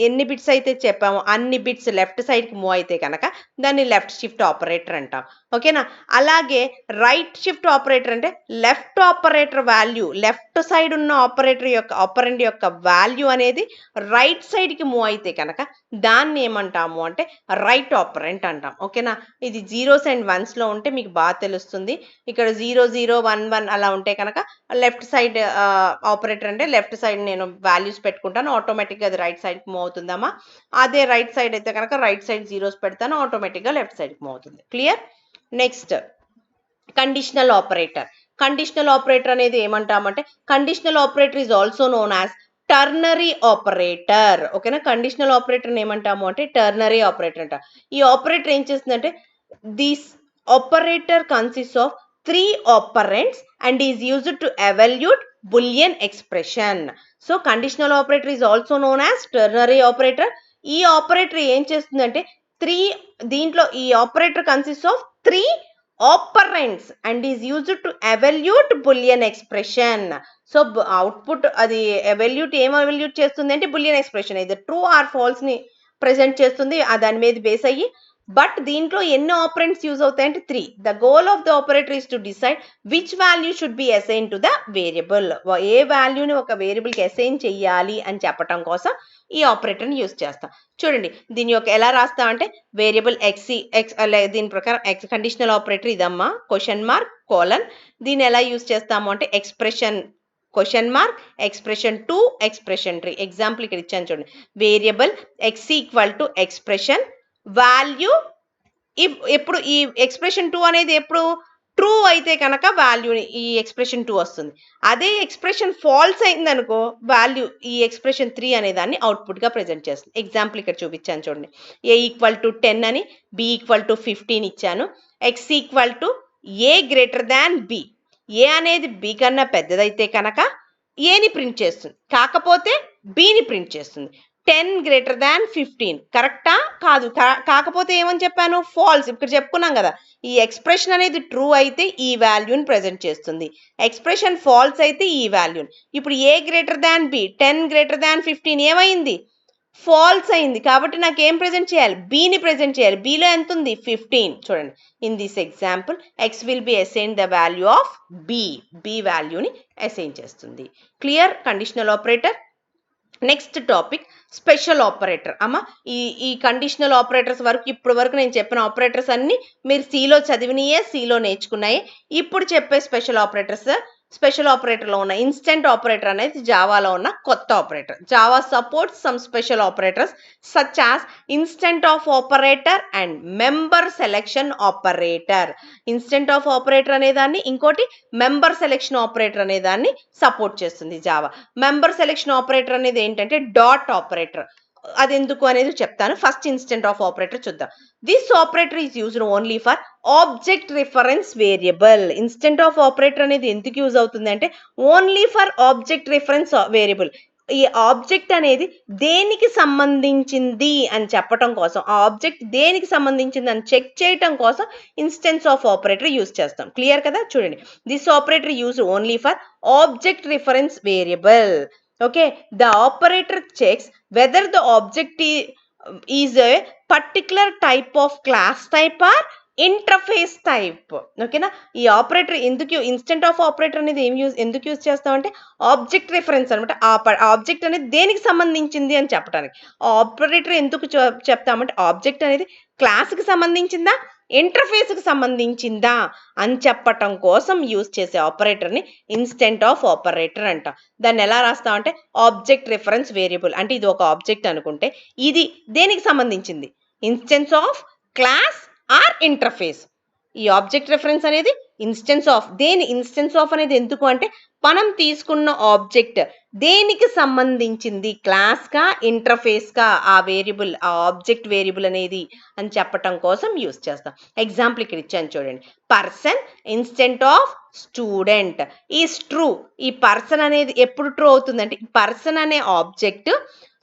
ఎన్ని బిట్స్ అయితే చెప్పామో అన్ని బిట్స్ లెఫ్ట్ సైడ్కి మూవ్ అయితే కనుక దాన్ని లెఫ్ట్ షిఫ్ట్ ఆపరేటర్ అంటాం. ఓకేనా? అలాగే రైట్ షిఫ్ట్ ఆపరేటర్ అంటే left operator value left side ఉన్న ఆపరెంట్ యొక్క వాల్యూ అనేది రైట్ సైడ్కి మూవ్ అయితే కనుక దాన్ని ఏమంటాము అంటే రైట్ ఆపరెంట్ అంటాం. ఓకేనా? ఇది 0s అండ్ 1స్లో ఉంటే మీకు బాగా తెలుస్తుంది. ఇక్కడ 0 0 1 1 అలా ఉంటే కనుక లెఫ్ట్ సైడ్ ఆపరేటర్ అంటే లెఫ్ట్ సైడ్ నేను వాల్యూస్ పెట్టుకుంటాను, ఆటోమేటిక్గా అది రైట్ సైడ్కి మూవ్ అవుతుందమ్మా. అదే రైట్ సైడ్ అయితే కనుక రైట్ సైడ్ 0s పెడతాను, ఆటోమేటిక్గా లెఫ్ట్ సైడ్కి మూవ్ అవుతుంది. Clear? Next conditional operator. Conditional operator అనేది ఏమంటామంటే conditional operator is also known as ternary operator. ఓకేనా? కండిషనల్ ఆపరేటర్ ఏమంటాము అంటే టర్నరీ ఆపరేటర్ అంట. ఈ ఆపరేటర్ ఏం చేస్తుందంటే this operator consist of 3 operands and is used to evaluate Boolean expression. So conditional operator is also known as ternary operator. ఈ operator ఏం చేస్తుందంటే దీంట్లో ఈ operator consist of 3 operands and is used to evaluate Boolean expression. So output అది ఏం ఎవాల్యూట్ చేస్తుంది అంటే బులియన్ ఎక్స్ప్రెషన్ ఇది ట్రూ ఆర్ ఫాల్స్ ని ప్రెజెంట్ చేస్తుంది దాని మీద బేస్ అయ్యి. బట్ దీంట్లో ఎన్ని ఆపరెంట్స్ యూజ్ అవుతాయంటే 3. The goal of the operator is to decide which value should be assign to the variable. ఏ వాల్యూని ఒక వేరియబుల్కి అసైన్ చెయ్యాలి అని చెప్పడం కోసం ఈ ఆపరేటర్ని యూజ్ చేస్తాం. చూడండి దీని యొక్క ఎలా రాస్తామంటే వేరియబుల్ దీని ప్రకారం కండిషనల్ ఆపరేటర్ ఇదమ్మా క్వశ్చన్ మార్క్ కోలన్. దీన్ని ఎలా యూజ్ చేస్తాము అంటే expression question mark expression 2 expression 3. Example ఇక్కడ ఇచ్చాను చూడండి. Variable x equal to expression value ఎప్పుడు ఈ ఎక్స్ప్రెషన్ 2 అనేది ఎప్పుడు ట్రూ అయితే కనుక వాల్యూ ఈ ఎక్స్ప్రెషన్ 2 వస్తుంది. అదే ఎక్స్ప్రెషన్ ఫాల్స్ అయింది అనుకో వాల్యూ ఈ ఎక్స్ప్రెషన్ 3 అనే దాన్ని అవుట్పుట్గా ప్రెజెంట్ చేస్తుంది. ఎగ్జాంపుల్ ఇక్కడ చూపించాను చూడండి. a ఈక్వల్ టు 10 అని b ఈక్వల్ టు 15 ఇచ్చాను. x equal to a greater than b. ఏ అనేది బి కన్నా పెద్దదైతే కనుక ఏని ప్రింట్ చేస్తుంది, కాకపోతే బిని ప్రింట్ చేస్తుంది. 10 గ్రేటర్ దాన్ 15 కరెక్టా? కాదు. కాకపోతే ఏమని చెప్పాను? ఫాల్స్. ఇక్కడ చెప్పుకున్నాం కదా ఈ ఎక్స్ప్రెషన్ అనేది ట్రూ అయితే ఈ వాల్యూని ప్రెజెంట్ చేస్తుంది, ఎక్స్ప్రెషన్ ఫాల్స్ అయితే ఈ వాల్యూని. ఇప్పుడు A greater than B 10 greater than 15 ఏమైంది? ఫాల్స్ అయింది. కాబట్టి నాకు ఏం ప్రెజెంట్ చేయాలి? బిని ప్రెజెంట్ చేయాలి. బిలో ఎంత ఉంది? 15. చూడండి in this example x will be assign the value of b. B వాల్యూని అసైన్ చేస్తుంది. Clear? Conditional operator. Next topic special operator. అమ్మ ఈ కండిషనల్ ఆపరేటర్స్ వరకు ఇప్పుడు వరకు నేను చెప్పిన ఆపరేటర్స్ అన్ని మీరు సిలో చదివినయే, సిలో నేర్చుకున్నాయి. ఇప్పుడు చెప్పే స్పెషల్ ఆపరేటర్లో ఉన్న ఇన్స్టెంట్ ఆపరేటర్ అనేది జావాలో ఉన్న కొత్త operator. Java supports some special operators such as instant of operator and member selection operator. Instant of operator అనే దాన్ని, ఇంకోటి మెంబర్ సెలెక్షన్ ఆపరేటర్ అనే దాన్ని సపోర్ట్ చేస్తుంది జావా. మెంబర్ సెలెక్షన్ ఆపరేటర్ అనేది ఏంటంటే డాట్ ఆపరేటర్. అది ఎందుకు అనేది చెప్తాను. ఫస్ట్ ఇన్స్టెంట్ ఆఫ్ ఆపరేటర్ చూద్దాం. This operator is used only for object reference variable. Instant of operator అనేది ఎందుకు యూజ్ అవుతుంది అంటే only for object reference variable. ఈ ఆబ్జెక్ట్ అనేది దేనికి సంబంధించింది అని చెప్పటం కోసం, ఆ ఆబ్జెక్ట్ దేనికి సంబంధించింది అని చెక్ చేయటం కోసం ఇన్స్టెన్స్ ఆఫ్ ఆపరేటర్ యూజ్ చేస్తాం. క్లియర్ కదా? చూడండి, this operator use only for object reference variable. Okay, the operator checks whether the object is a particular type of class type or interface type. ఓకేనా? ఈ operator ఎందుకు instant of operator అనేది ఎందుకు use చేస్తామంటే object reference అనమాట. ఆ object అనేది దేనికి సంబంధించింది అని చెప్పడానికి. ఆ ఆపరేటర్ ఎందుకు చెప్తామంటే ఆబ్జెక్ట్ అనేది క్లాస్కి సంబంధించిందా, ఇంటర్ఫేస్కి సంబంధించిందా అని చెప్పటం కోసం యూజ్ చేసే ఆపరేటర్ని ఇన్స్టెంట్ ఆఫ్ ఆపరేటర్ అంట. దాన్ని ఎలా రాస్తామంటే ఆబ్జెక్ట్ రిఫరెన్స్ వేరియబుల్. అంటే ఇది ఒక ఆబ్జెక్ట్ అనుకుంటే ఇది దేనికి సంబంధించింది, instance of class or interface. ఈ ఆబ్జెక్ట్ రిఫరెన్స్ అనేది ఇన్స్టెన్స్ ఆఫ్ అనేది ఎందుకు అంటే మనం తీసుకున్న ఆబ్జెక్ట్ దేనికి సంబంధించింది, క్లాస్కా ఇంటర్ఫేస్కా ఆ వేరియబుల్, ఆ ఆబ్జెక్ట్ వేరియబుల్ అనేది అని చెప్పటం కోసం యూజ్ చేస్తాం. ఎగ్జాంపుల్ ఇక్కడ ఇచ్చాను చూడండి. Person instant of student is true. ఈ పర్సన్ అనేది ఎప్పుడు ట్రూ అవుతుందంటే పర్సన్ అనే ఆబ్జెక్ట్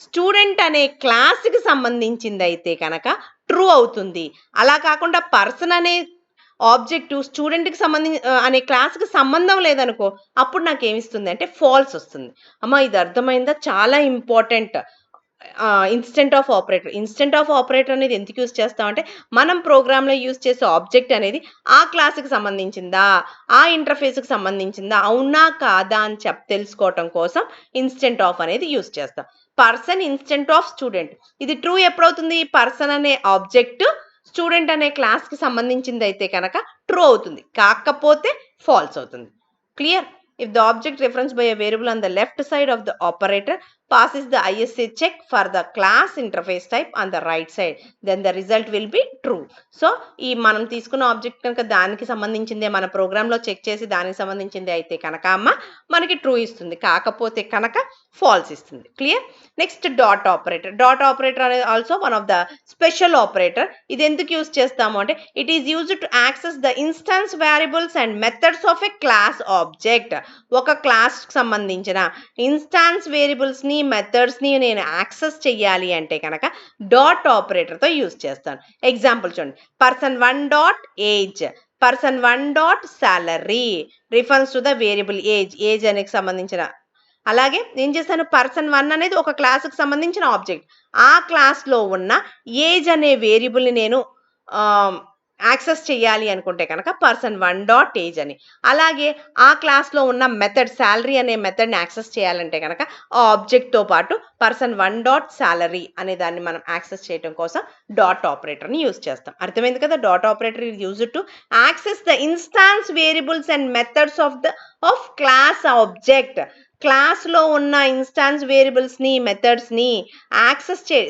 స్టూడెంట్ అనే క్లాస్కి సంబంధించింది అయితే కనుక ట్రూ అవుతుంది. అలా కాకుండా పర్సన్ అనే ఆబ్జెక్టు స్టూడెంట్కి అనే క్లాస్కి సంబంధం లేదనుకో, అప్పుడు నాకు ఏమిస్తుంది అంటే ఫాల్స్ వస్తుంది. అమ్మ ఇది అర్థమైందా? చాలా ఇంపార్టెంట్ ఇన్స్టెంట్ ఆఫ్ ఆపరేటర్ అనేది ఎందుకు యూజ్ చేస్తామంటే మనం ప్రోగ్రాంలో యూజ్ చేసే ఆబ్జెక్ట్ అనేది ఆ క్లాస్కి సంబంధించిందా, ఆ ఇంటర్ఫేస్కి సంబంధించిందా, అవునా కాదా అని తెలుసుకోవటం కోసం ఇన్స్టెంట్ ఆఫ్ అనేది యూజ్ చేస్తాం. పర్సన్ ఇన్స్టెంట్ ఆఫ్ స్టూడెంట్, ఇది ట్రూ ఎప్పుడవుతుంది? పర్సన్ అనే ఆబ్జెక్ట్ స్టూడెంట్ అనే క్లాస్కి సంబంధించింది అయితే కనుక ట్రూ అవుతుంది, కాకపోతే ఫాల్స్ అవుతుంది. Clear? If the object referenced by a variable on the left side of the operator passes the ISA check for the class interface type on the right side, then the result will be true. So ఈ మనం తీసుకున్న object కనుక దానికి సంబంధించిందే మన ప్రోగ్రాంలో check చేసి దానికి సంబంధించిందే అయితే కనుక అమ్మ మనకి ట్రూ ఇస్తుంది, కాకపోతే కనుక ఫాల్స్ ఇస్తుంది. క్లియర్? నెక్స్ట్ డాట్ ఆపరేటర్ అనేది also one of the special operator. ఇది ఎందుకు యూజ్ చేస్తాము అంటే it is used to access the instance variables and methods of a class object. ఒక క్లాస్కి సంబంధించిన ఇన్స్టాన్స్ వేరియబుల్స్ని, మెథడ్స్ని నేను యాక్సెస్ చెయ్యాలి అంటే కనుక డాట్ ఆపరేటర్తో యూజ్ చేస్తాను. ఎగ్జాంపుల్ చూడండి. person1 dot age, person1 dot salary refers to the variable age అనేది సంబంధించిన. అలాగే ఏం చేశాను, person1 అనేది ఒక క్లాస్కి సంబంధించిన ఆబ్జెక్ట్, ఆ క్లాస్లో ఉన్న ఏజ్ అనే వేరియబుల్ని నేను యాక్సెస్ చేయాలి అనుకుంటే కనుక person1 డాట్ ఏజ్ అని. అలాగే ఆ క్లాస్లో ఉన్న మెథడ్ శాలరీ అనే మెథడ్ని యాక్సెస్ చేయాలంటే కనుక ఆ ఆబ్జెక్ట్తో పాటు person1 డాట్ సాలరీ అనే దాన్ని మనం యాక్సెస్ చేయడం కోసం డాట్ ఆపరేటర్ని యూజ్ చేస్తాం. అర్థమైంది కదా? Dot operator is used to access the instance variables and methods of class object. క్లాస్లో ఉన్న ఇన్స్టాన్స్ వేరియబుల్స్ని, మెథడ్స్ని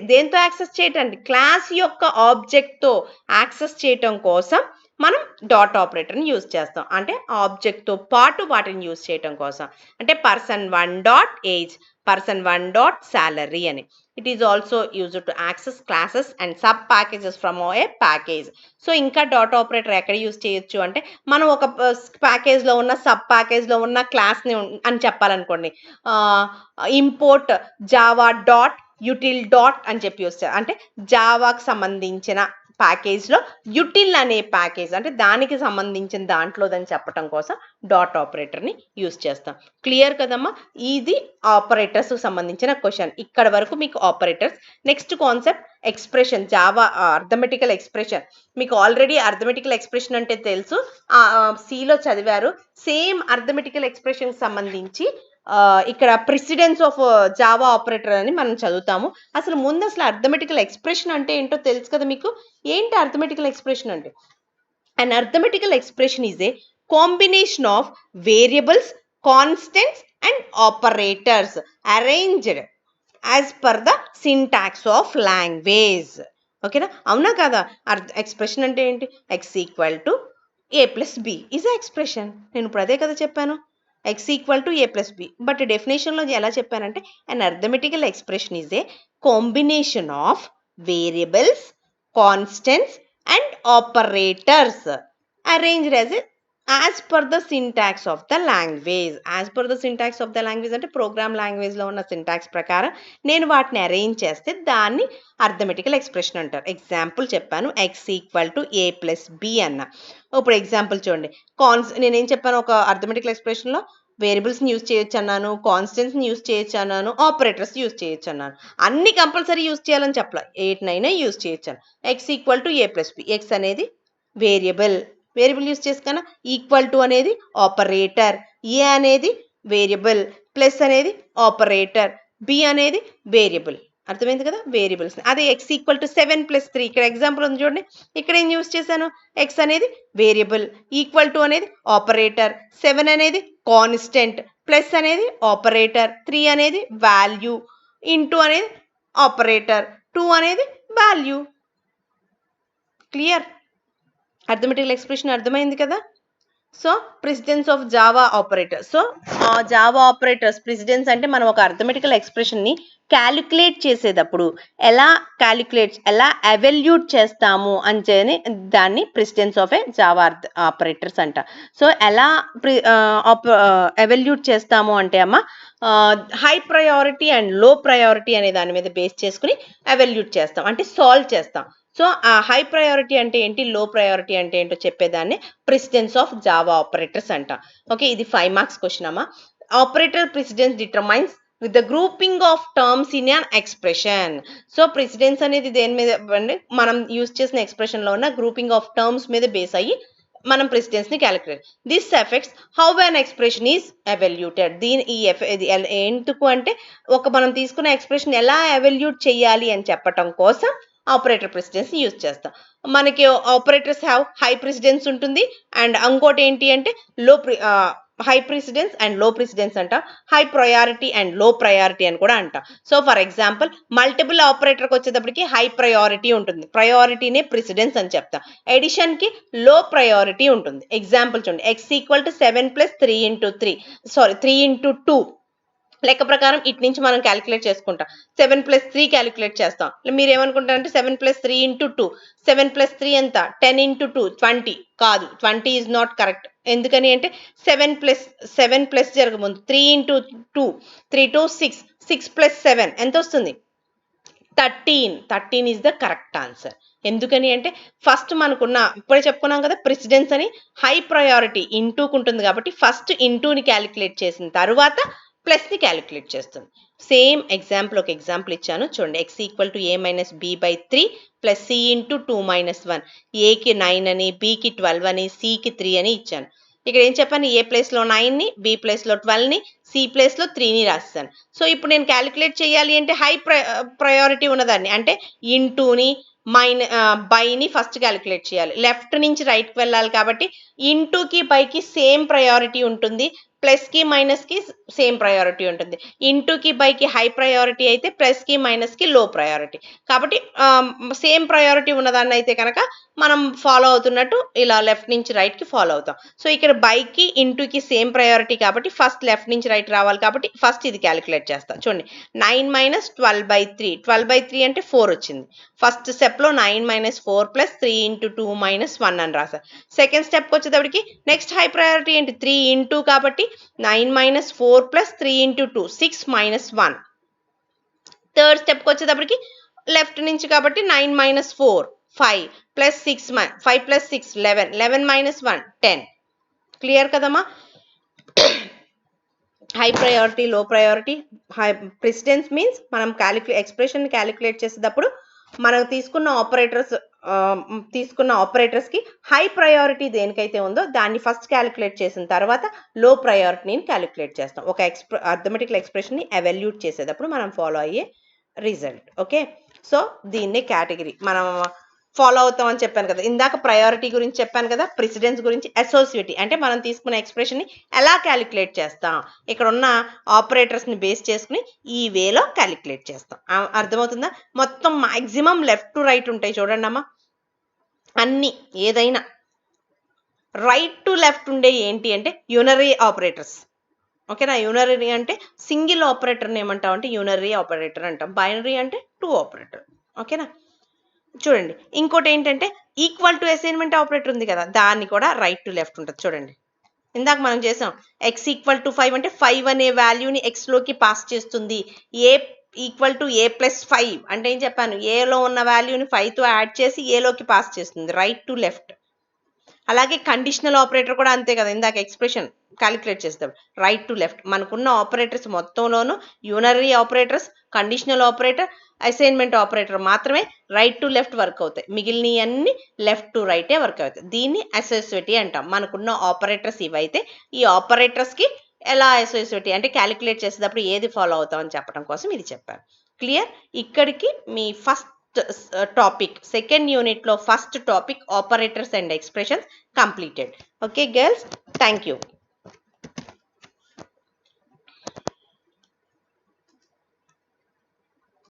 దేంతో యాక్సెస్ చేయటండి, క్లాస్ యొక్క ఆబ్జెక్ట్తో యాక్సెస్ చేయటం కోసం మనం డాట్ ఆపరేటర్ని యూజ్ చేస్తాం. అంటే ఆబ్జెక్ట్తో పాటు వాటిని యూజ్ చేయటం కోసం. అంటే person1 dot age, person1 dot salary అని. It is also used to access classes and sub packages from a package. So ఇంకా డాట్ ఆపరేటర్ ఎక్కడ యూజ్ చేయొచ్చు అంటే మనం ఒక ప్యాకేజ్లో ఉన్న సబ్ ప్యాకేజ్లో ఉన్న క్లాస్ని అని చెప్పాలనుకోండి, import Java dot util dot అని చెప్పి వస్తుంది. అంటే జావాకు సంబంధించిన ప్యాకేజ్లో యూటిల్ అనే ప్యాకేజ్ అంటే దానికి సంబంధించిన దాంట్లోదని చెప్పడం కోసం డాట్ ఆపరేటర్ని యూజ్ చేస్తాం. క్లియర్ కదమ్మా? ఇది ఆపరేటర్స్ సంబంధించిన క్వశ్చన్. ఇక్కడ వరకు మీకు operators. Next concept expression, Java arithmetical expression. మీకు ఆల్రెడీ అర్థమెటికల్ ఎక్స్ప్రెషన్ అంటే తెలుసు, సిలో చదివారు. సేమ్ అర్థమెటికల్ ఎక్స్ప్రెషన్కి సంబంధించి ఇక్కడ ప్రెసిడెన్స్ ఆఫ్ జావా ఆపరేటర్ అని మనం చదువుతాము. అసలు ముందు అసలు అర్థమెటికల్ ఎక్స్ప్రెషన్ అంటే ఏంటో తెలుసు కదా మీకు. ఏంటి అర్థమెటికల్ ఎక్స్ప్రెషన్ అంటే? An arithmetical expression is a combination of variables, constants and operators arranged as per the syntax of language. ఓకేనా? అవునా కదా? ఎక్స్ప్రెషన్ అంటే ఏంటి? x equal to a plus B is a expression. నేను ఇప్పుడు అదే కదా చెప్పాను, x equal to a plus B. But డెఫినేషన్లో ఎలా చెప్పానంటే an arithmetical expression is a combination of variables, constants and operators arranged as per the syntax of the language. As per the syntax of the language అంటే program లాంగ్వేజ్లో ఉన్న syntax ప్రకారం నేను వాటిని arrange చేస్తే దాన్ని అర్థమెటికల్ ఎక్స్ప్రెషన్ అంటారు. Example చెప్పాను, x equal to A plus b అన్న. ఇప్పుడు ఎగ్జాంపుల్ చూడండి, నేనేం చెప్పాను, ఒక అర్థమెటికల్ ఎక్స్ప్రెషన్లో వేరియబుల్స్ని యూజ్ చేయొచ్చు అన్నాను, కాన్స్టెంట్స్ని యూజ్ చేయొచ్చు అన్నాను, ఆపరేటర్స్ యూజ్ చేయొచ్చు అన్నాను. అన్ని కంపల్సరీ యూజ్ చేయాలని చెప్పలే, 8 యూజ్ చేయొచ్చు అని. X equal to A plus b, x అనేది వేరియబుల్ యూజ్ చేసుకున్నా, ఈక్వల్ టు అనేది ఆపరేటర్, ఏ అనేది వేరియబుల్, ప్లస్ అనేది ఆపరేటర్, బి అనేది వేరియబుల్. అర్థమైంది కదా? వేరియబుల్స్. అదే ఎక్స్ ఈక్వల్ టు 7 ప్లస్ 3, ఇక్కడ ఎగ్జాంపుల్ ఉంది చూడండి, ఇక్కడ ఏం యూజ్ చేశాను, ఎక్స్ అనేది వేరియబుల్, ఈక్వల్ టు అనేది ఆపరేటర్, 7 అనేది కాన్స్టెంట్, ప్లస్ అనేది ఆపరేటర్, 3 అనేది వాల్యూ, ఇంటూ అనేది ఆపరేటర్, 2 అనేది వాల్యూ. క్లియర్? అర్థమెటికల్ ఎక్స్ప్రెషన్ అర్థమైంది కదా? So precedence of Java operator. So Java operators precedence అంటే మనం ఒక అర్థమెటికల్ ఎక్స్ప్రెషన్ని క్యాలిక్యులేట్ చేసేటప్పుడు ఎలా ఎవల్యూట్ చేస్తాము అని దాన్ని precedence of A Java operators అంట. సో ఎలా ఎవల్యూట్ చేస్తాము అంటే అమ్మ, high priority and low priority అనే దాని మీద బేస్ చేసుకుని ఎవల్యూట్ చేస్తాం, అంటే సాల్వ్ చేస్తాం. సో ఆ హై ప్రయారిటీ అంటే ఏంటి, లో ప్రయారిటీ అంటే ఏంటో చెప్పేదాన్ని ప్రెసిడెన్స్ ఆఫ్ జావా ఆపరేటర్స్ అంట. ఓకే, ఇది 5 మార్క్స్ క్వశ్చన్ అమ్మా. Operator precedence determines with the grouping of terms in an expression. So precedence అనేది దేని మీద, మనం యూజ్ చేసిన ఎక్స్ప్రెషన్ లో ఉన్న గ్రూపింగ్ ఆఫ్ టర్మ్స్ మీద బేస్ అయ్యి మనం ప్రెసిడెన్స్ ని calculate. This effects how an expression is evaluated. ఎందుకు అంటే మనం తీసుకున్న ఎక్స్ప్రెషన్ ఎలా ఎవల్యూట్ చేయాలి అని చెప్పటం కోసం ఆపరేటర్ ప్రెసిడెన్స్ యూజ్ చేస్తాం. మనకి ఆపరేటర్స్ హ్యావ్ హై ప్రెసిడెన్స్ ఉంటుంది, అండ్ ఇంకోటి ఏంటి అంటే హై ప్రెసిడెన్స్ అండ్ లో ప్రెసిడెన్స్ అంట, high priority and low priority అని కూడా అంట. సో ఫర్ ఎగ్జాంపుల్ మల్టిపుల్ ఆపరేటర్కి వచ్చేటప్పటికి హై ప్రయారిటీ ఉంటుంది, ప్రయారిటీనే ప్రెసిడెన్స్ అని చెప్తాం. ఎడిషన్ కి లో ప్రయారిటీ ఉంటుంది. ఎగ్జాంపుల్ చూడండి, x equal to 7 plus 3 into 2 లెక్క ప్రకారం ఇటు నుంచి మనం క్యాలిక్యులేట్ చేసుకుంటాం. 7 ప్లస్ 3 క్యాలిక్యులేట్ చేస్తాం. మీరు ఏమనుకుంటారంటే 7 ప్లస్ 3 ఇంటూ 2, 7 ప్లస్ 3 ఎంత, 10 ఇంటూ 2 20. కాదు, 20 ఈజ్ నాట్ కరెక్ట్. ఎందుకని అంటే 7 ప్లస్ జరగముందు 3 ఇంటూ 2, 3 2 6, 6 ప్లస్ 7 ఎంత వస్తుంది, 13 ఈజ్ ద కరెక్ట్ ఆన్సర్. ఎందుకని అంటే ఫస్ట్ మనకున్న, ఇప్పుడే చెప్పుకున్నాం కదా, ప్రెసిడెన్స్ అని హై ప్రయారిటీ ఇంటూకు ఉంటుంది కాబట్టి ఫస్ట్ ఇంటూని క్యాలిక్యులేట్ చేసిన తర్వాత ప్లస్ ని క్యాలిక్యులేట్ చేస్తుంది. సేమ్ ఎగ్జాంపుల్, ఒక ఎగ్జాంపుల్ ఇచ్చాను చూడండి, x equal to a minus b by 3 plus c into 2 minus 1. ఏకి 9 అని, బికి 12 అని, సికి 3 అని ఇచ్చాను. ఇక్కడ ఏం చెప్పాను, ఏ ప్లేస్ లో 9 ని, బి ప్లేస్ లో 12 ని, సి ప్లేస్ లో 3 ని రాస్తాను. సో ఇప్పుడు నేను క్యాలిక్యులేట్ చేయాలి అంటే హై ప్రయారిటీ ఉన్నదాన్ని, అంటే ఇంటూని బైని ఫస్ట్ క్యాలిక్యులేట్ చేయాలి. లెఫ్ట్ నుంచి రైట్కి వెళ్ళాలి కాబట్టి ఇంటూకి బైకి సేమ్ ప్రయారిటీ ఉంటుంది, ప్లస్ కి మైనస్ కి సేమ్ ప్రయారిటీ ఉంటుంది. ఇంటూకి బైకి హై ప్రయారిటీ అయితే ప్లస్ కి మైనస్ కి లో ప్రయారిటీ. కాబట్టి సేమ్ ప్రయారిటీ ఉన్నదాన్ని అయితే కనుక మనం ఫాలో అవుతున్నట్టు ఇలా లెఫ్ట్ నుంచి రైట్ కి ఫాలో అవుతాం. సో ఇక్కడ బైకి ఇంటూకి సేమ్ ప్రయారిటీ కాబట్టి ఫస్ట్ లెఫ్ట్ నుంచి రైట్ రావాలి కాబట్టి ఫస్ట్ ఇది క్యాలిక్యులేట్ చేస్తాం. చూడండి, 9 మైనస్ 12/3, 12/3 అంటే 4 వచ్చింది. ఫస్ట్ స్టెప్ లో 9 మైనస్ 4 ప్లస్ 3 ఇంటూ 2 మైనస్ 1 అని రాశారు. సెకండ్ స్టెప్ వచ్చేటప్పటికి నెక్స్ట్ హై ప్రయారిటీ ఏంటి, 3 ఇంటూ కాబట్టి 9 minus 4 plus 3 into 2 6 minus 1. Third స్టెప్కి వచ్చేటప్పటికి లెఫ్ట్ నుంచి కాబట్టి 9 minus 4 5 plus 6 5 plus 6 11, 11 minus 1 10. Clear కదమ్మా? High priority, low priority. High precedence means మనం ఎక్స్ప్రెషన్ క్యాలిక్యులేట్ చేసేటప్పుడు మనం తీసుకున్న ఆపరేటర్స్ తీసుకున్న ఆపరేటర్స్కి హై ప్రయారిటీ దేనికైతే ఉందో దాన్ని ఫస్ట్ క్యాలిక్యులేట్ చేసిన తర్వాత లో ప్రయారిటీని క్యాలిక్యులేట్ చేస్తాం. ఒక అర్థమెటికల్ ఎక్స్ప్రెషన్ని ఎవాల్యూట్ చేసేటప్పుడు మనం ఫాలో అయ్యే రిజల్ట్. ఓకే, సో దీన్నే కేటగిరీ మనం ఫాలో అవుతామని చెప్పాను కదా. ఇందాక ప్రయారిటీ గురించి చెప్పాను కదా, ప్రిసిడెన్స్ గురించి. అసోసియేటీ అంటే మనం తీసుకున్న ఎక్స్ప్రెషన్ని ఎలా క్యాలిక్యులేట్ చేస్తాం, ఇక్కడ ఉన్న ఆపరేటర్స్ని బేస్ చేసుకుని ఈ వేలో క్యాలిక్యులేట్ చేస్తాం. అర్థమవుతుందా? మొత్తం మాక్సిమం లెఫ్ట్ టు రైట్ ఉంటాయి చూడండి అమ్మా, అన్ని ఏదైనా రైట్ టు లెఫ్ట్ ఉండే ఏంటి అంటే యూనరీ ఆపరేటర్స్. ఓకేనా, యూనరీ అంటే సింగిల్ ఆపరేటర్ని ఏమంటాం అంటే యూనరీ ఆపరేటర్ అంటాం. బైనరీ అంటే టూ ఆపరేటర్. ఓకేనా, చూడండి ఇంకోటి ఏంటంటే ఈక్వల్ టు అసైన్మెంట్ ఆపరేటర్ ఉంది కదా, దాన్ని కూడా రైట్ టు లెఫ్ట్ ఉంటుంది. చూడండి ఇందాక మనం చేసాం ఎక్స్ ఈక్వల్ టు 5 అంటే 5 అనే వాల్యూని ఎక్స్లోకి పాస్ చేస్తుంది. ఏ ఈక్వల్ టు ఏ ప్లస్ 5 అంటే ఏం చెప్పాను, ఏలో ఉన్న వాల్యూని 5తో యాడ్ చేసి ఏలోకి పాస్ చేస్తుంది, రైట్ టు లెఫ్ట్. అలాగే కండిషనల్ ఆపరేటర్ కూడా అంతే కదా, ఇందాక ఎక్స్ప్రెషన్ క్యాలిక్యులేట్ చేస్తాం రైట్ టు లెఫ్ట్. మనకున్న ఆపరేటర్స్ మొత్తంలోనూ unary operators, conditional operator, assignment operator మాత్రమే రైట్ టు లెఫ్ట్ వర్క్ అవుతాయి, మిగిలినవన్నీ లెఫ్ట్ టు రైటే వర్క్ అవుతాయి. దీన్ని అసోసియేటీ అంటాం. మనకున్న ఆపరేటర్స్ ఇవైతే ఈ ఆపరేటర్స్కి ఎలా అసోసియేటీ అంటే క్యాలిక్యులేట్ చేసేటప్పుడు ఏది ఫాలో అవుతామని చెప్పడం కోసం ఇది చెప్పాను. క్లియర్? ఇక్కడికి మీ ఫస్ట్ టాపిక్, సెకండ్ యూనిట్లో first topic operators and expressions completed. Okay girls, thank you.